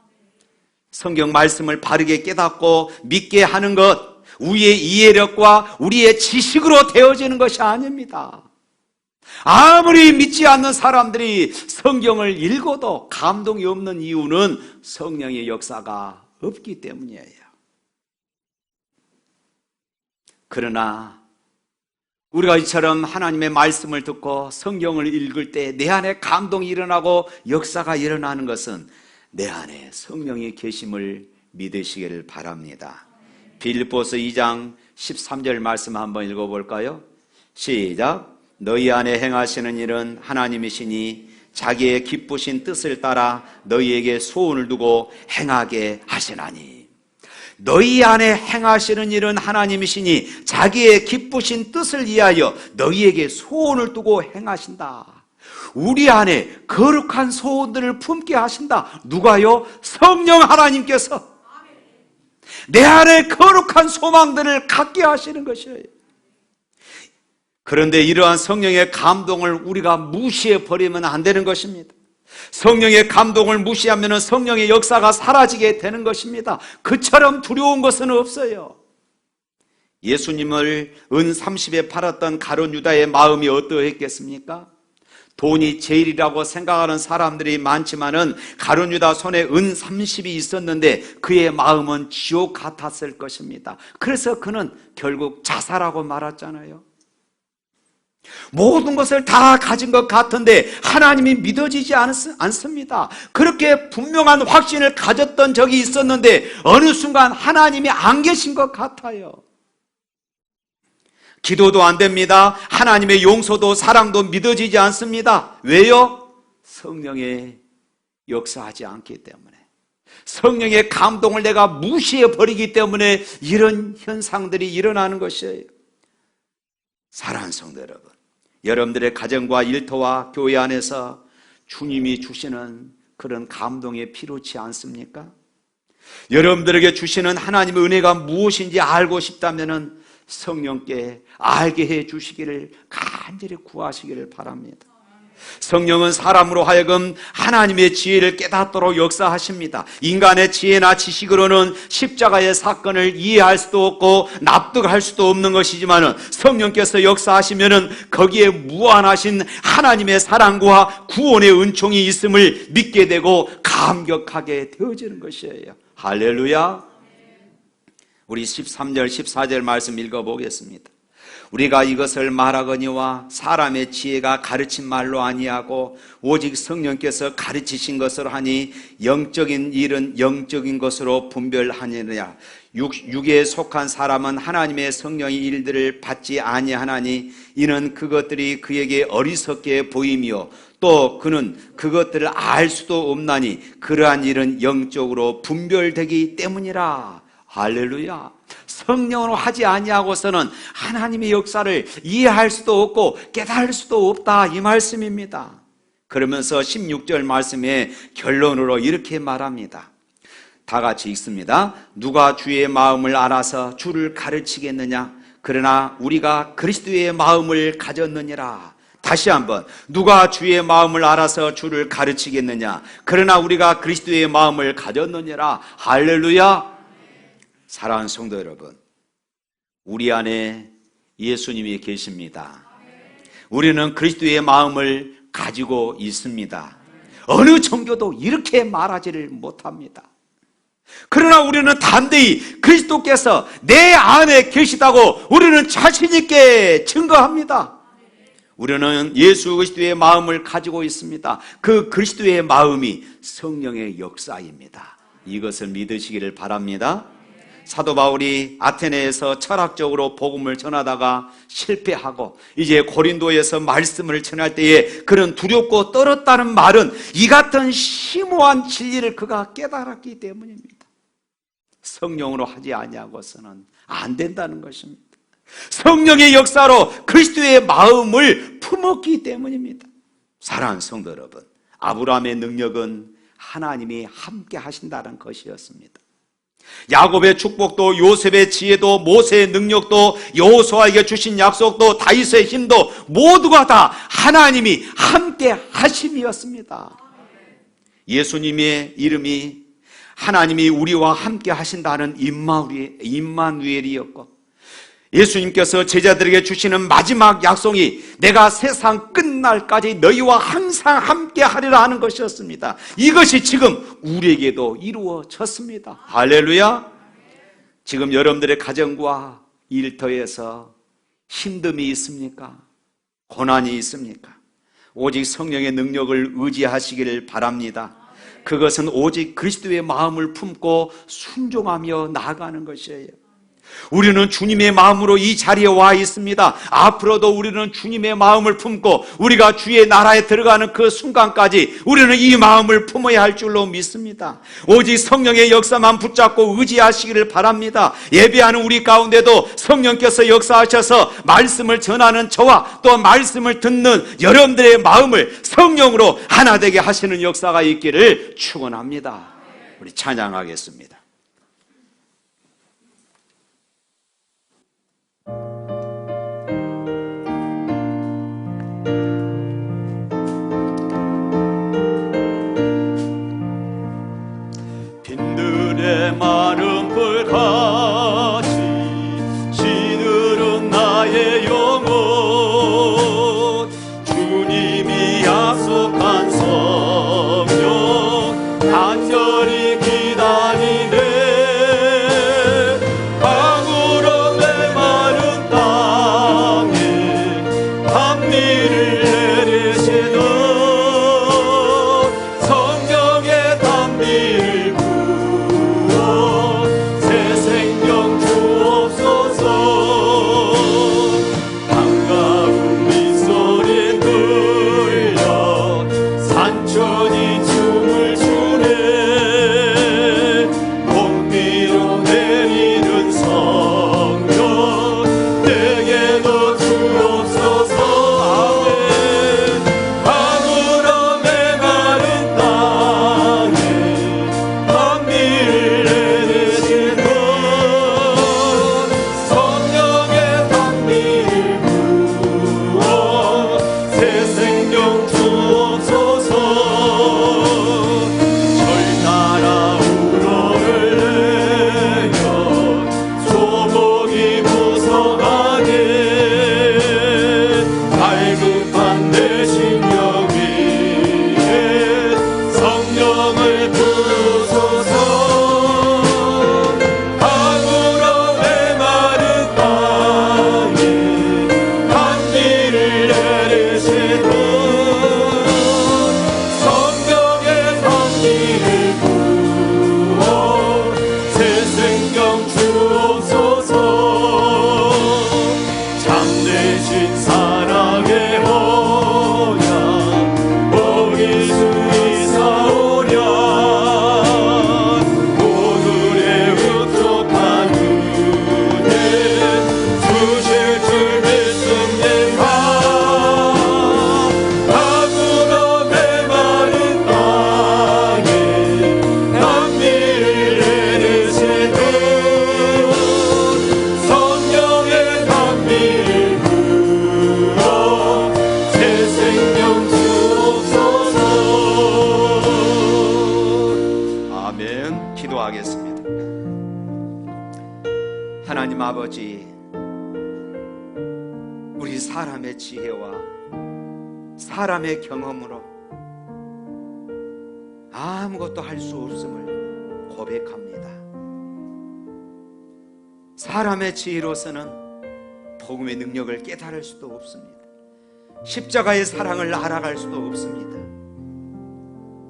성경 말씀을 바르게 깨닫고 믿게 하는 것, 우리의 이해력과 우리의 지식으로 되어지는 것이 아닙니다. 아무리 믿지 않는 사람들이 성경을 읽어도 감동이 없는 이유는 성령의 역사가 없기 때문이에요. 그러나 우리가 이처럼 하나님의 말씀을 듣고 성경을 읽을 때 내 안에 감동이 일어나고 역사가 일어나는 것은 내 안에 성령이 계심을 믿으시기를 바랍니다. 빌립보서 2장 13절 말씀 한번 읽어볼까요? 시작. 너희 안에 행하시는 일은 하나님이시니 자기의 기쁘신 뜻을 따라 너희에게 소원을 두고 행하게 하시나니. 너희 안에 행하시는 일은 하나님이시니 자기의 기쁘신 뜻을 위하여 너희에게 소원을 두고 행하신다. 우리 안에 거룩한 소원들을 품게 하신다. 누가요? 성령 하나님께서 내 안에 거룩한 소망들을 갖게 하시는 것이에요. 그런데 이러한 성령의 감동을 우리가 무시해 버리면 안 되는 것입니다. 성령의 감동을 무시하면 성령의 역사가 사라지게 되는 것입니다. 그처럼 두려운 것은 없어요. 예수님을 은 30에 팔았던 가룟 유다의 마음이 어떠했겠습니까? 돈이 제일이라고 생각하는 사람들이 많지만은 가룟 유다 손에 은 30이 있었는데 그의 마음은 지옥 같았을 것입니다. 그래서 그는 결국 자살하고 말았잖아요. 모든 것을 다 가진 것 같은데 하나님이 믿어지지 않습니다. 그렇게 분명한 확신을 가졌던 적이 있었는데 어느 순간 하나님이 안 계신 것 같아요. 기도도 안 됩니다. 하나님의 용서도 사랑도 믿어지지 않습니다. 왜요? 성령의 역사하지 않기 때문에, 성령의 감동을 내가 무시해 버리기 때문에 이런 현상들이 일어나는 것이에요. 사랑하는 성도 여러분, 여러분들의 가정과 일터와 교회 안에서 주님이 주시는 그런 감동에 필요치 않습니까? 여러분들에게 주시는 하나님의 은혜가 무엇인지 알고 싶다면 성령께 알게 해 주시기를 간절히 구하시기를 바랍니다. 성령은 사람으로 하여금 하나님의 지혜를 깨닫도록 역사하십니다. 인간의 지혜나 지식으로는 십자가의 사건을 이해할 수도 없고 납득할 수도 없는 것이지만 성령께서 역사하시면 거기에 무한하신 하나님의 사랑과 구원의 은총이 있음을 믿게 되고 감격하게 되어지는 것이에요. 할렐루야. 우리 13절 14절 말씀 읽어보겠습니다. 우리가 이것을 말하거니와 사람의 지혜가 가르친 말로 아니하고 오직 성령께서 가르치신 것으로 하니 영적인 일은 영적인 것으로 분별하느니라. 육에 속한 사람은 하나님의 성령의 일들을 받지 아니하나니 이는 그것들이 그에게 어리석게 보이며 또 그는 그것들을 알 수도 없나니 그러한 일은 영적으로 분별되기 때문이라. 할렐루야. 성령으로 하지 아니하고서는 하나님의 역사를 이해할 수도 없고 깨달을 수도 없다, 이 말씀입니다. 그러면서 16절 말씀에 결론으로 이렇게 말합니다. 다 같이 읽습니다. 누가 주의 마음을 알아서 주를 가르치겠느냐? 그러나 우리가 그리스도의 마음을 가졌느니라. 다시 한번, 누가 주의 마음을 알아서 주를 가르치겠느냐? 그러나 우리가 그리스도의 마음을 가졌느니라. 할렐루야. 사랑하는 성도 여러분, 우리 안에 예수님이 계십니다. 우리는 그리스도의 마음을 가지고 있습니다. 어느 종교도 이렇게 말하지를 못합니다. 그러나 우리는 담대히 그리스도께서 내 안에 계시다고 우리는 자신 있게 증거합니다. 우리는 예수 그리스도의 마음을 가지고 있습니다. 그 그리스도의 마음이 성령의 역사입니다. 이것을 믿으시기를 바랍니다. 사도 바울이 아테네에서 철학적으로 복음을 전하다가 실패하고 이제 고린도에서 말씀을 전할 때에 그는 두렵고 떨었다는 말은 이 같은 심오한 진리를 그가 깨달았기 때문입니다. 성령으로 하지 아니하고서는 안 된다는 것입니다. 성령의 역사로 그리스도의 마음을 품었기 때문입니다. 사랑하는 성도 여러분, 아브라함의 능력은 하나님이 함께 하신다는 것이었습니다. 야곱의 축복도, 요셉의 지혜도, 모세의 능력도, 여호수아에게 주신 약속도, 다윗의 힘도 모두가 다 하나님이 함께 하심이었습니다. 예수님의 이름이 하나님이 우리와 함께 하신다는 임마누엘이었고, 예수님께서 제자들에게 주시는 마지막 약속이 내가 세상 끝날까지 너희와 항상 함께 하리라 하는 것이었습니다. 이것이 지금 우리에게도 이루어졌습니다. 할렐루야. 지금 여러분들의 가정과 일터에서 힘듦이 있습니까? 고난이 있습니까? 오직 성령의 능력을 의지하시기를 바랍니다. 그것은 오직 그리스도의 마음을 품고 순종하며 나아가는 것이에요. 우리는 주님의 마음으로 이 자리에 와 있습니다. 앞으로도 우리는 주님의 마음을 품고 우리가 주의 나라에 들어가는 그 순간까지 우리는 이 마음을 품어야 할 줄로 믿습니다. 오직 성령의 역사만 붙잡고 의지하시기를 바랍니다. 예배하는 우리 가운데도 성령께서 역사하셔서 말씀을 전하는 저와 또 말씀을 듣는 여러분들의 마음을 성령으로 하나 되게 하시는 역사가 있기를 축원합니다. 우리 찬양하겠습니다. 마른 불같이 시들은 나의 영혼 주님이 약속한 성령 간절히 기다리네 방울어 메마른 땅에 단비를 내리시는 성령의 단비를 하나님 아버지, 우리 사람의 지혜와 사람의 경험으로 아무것도 할 수 없음을 고백합니다. 사람의 지혜로서는 복음의 능력을 깨달을 수도 없습니다. 십자가의 사랑을 알아갈 수도 없습니다.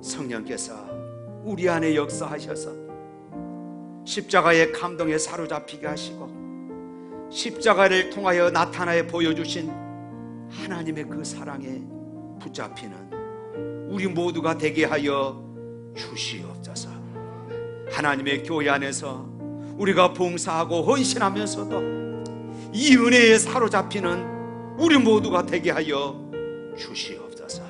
성령께서 우리 안에 역사하셔서 십자가의 감동에 사로잡히게 하시고 십자가를 통하여 나타나여 보여주신 하나님의 그 사랑에 붙잡히는 우리 모두가 되게 하여 주시옵소서. 하나님의 교회 안에서 우리가 봉사하고 헌신하면서도 이 은혜에 사로잡히는 우리 모두가 되게 하여 주시옵소서.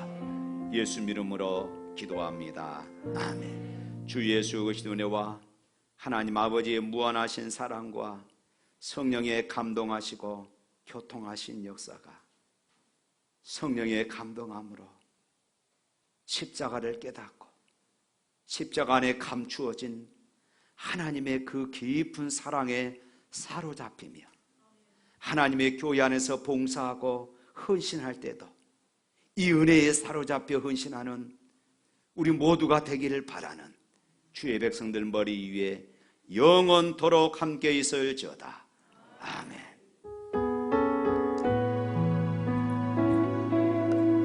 예수 이름으로 기도합니다. 아멘. 주 예수 그리스도의 은혜와 하나님 아버지의 무한하신 사랑과 성령의 감동하시고 교통하신 역사가 성령의 감동함으로 십자가를 깨닫고 십자가 안에 감추어진 하나님의 그 깊은 사랑에 사로잡히며 하나님의 교회 안에서 봉사하고 헌신할 때도 이 은혜에 사로잡혀 헌신하는 우리 모두가 되기를 바라는 주의 백성들 머리 위에 영원토록 함께 있을지어다. 아멘.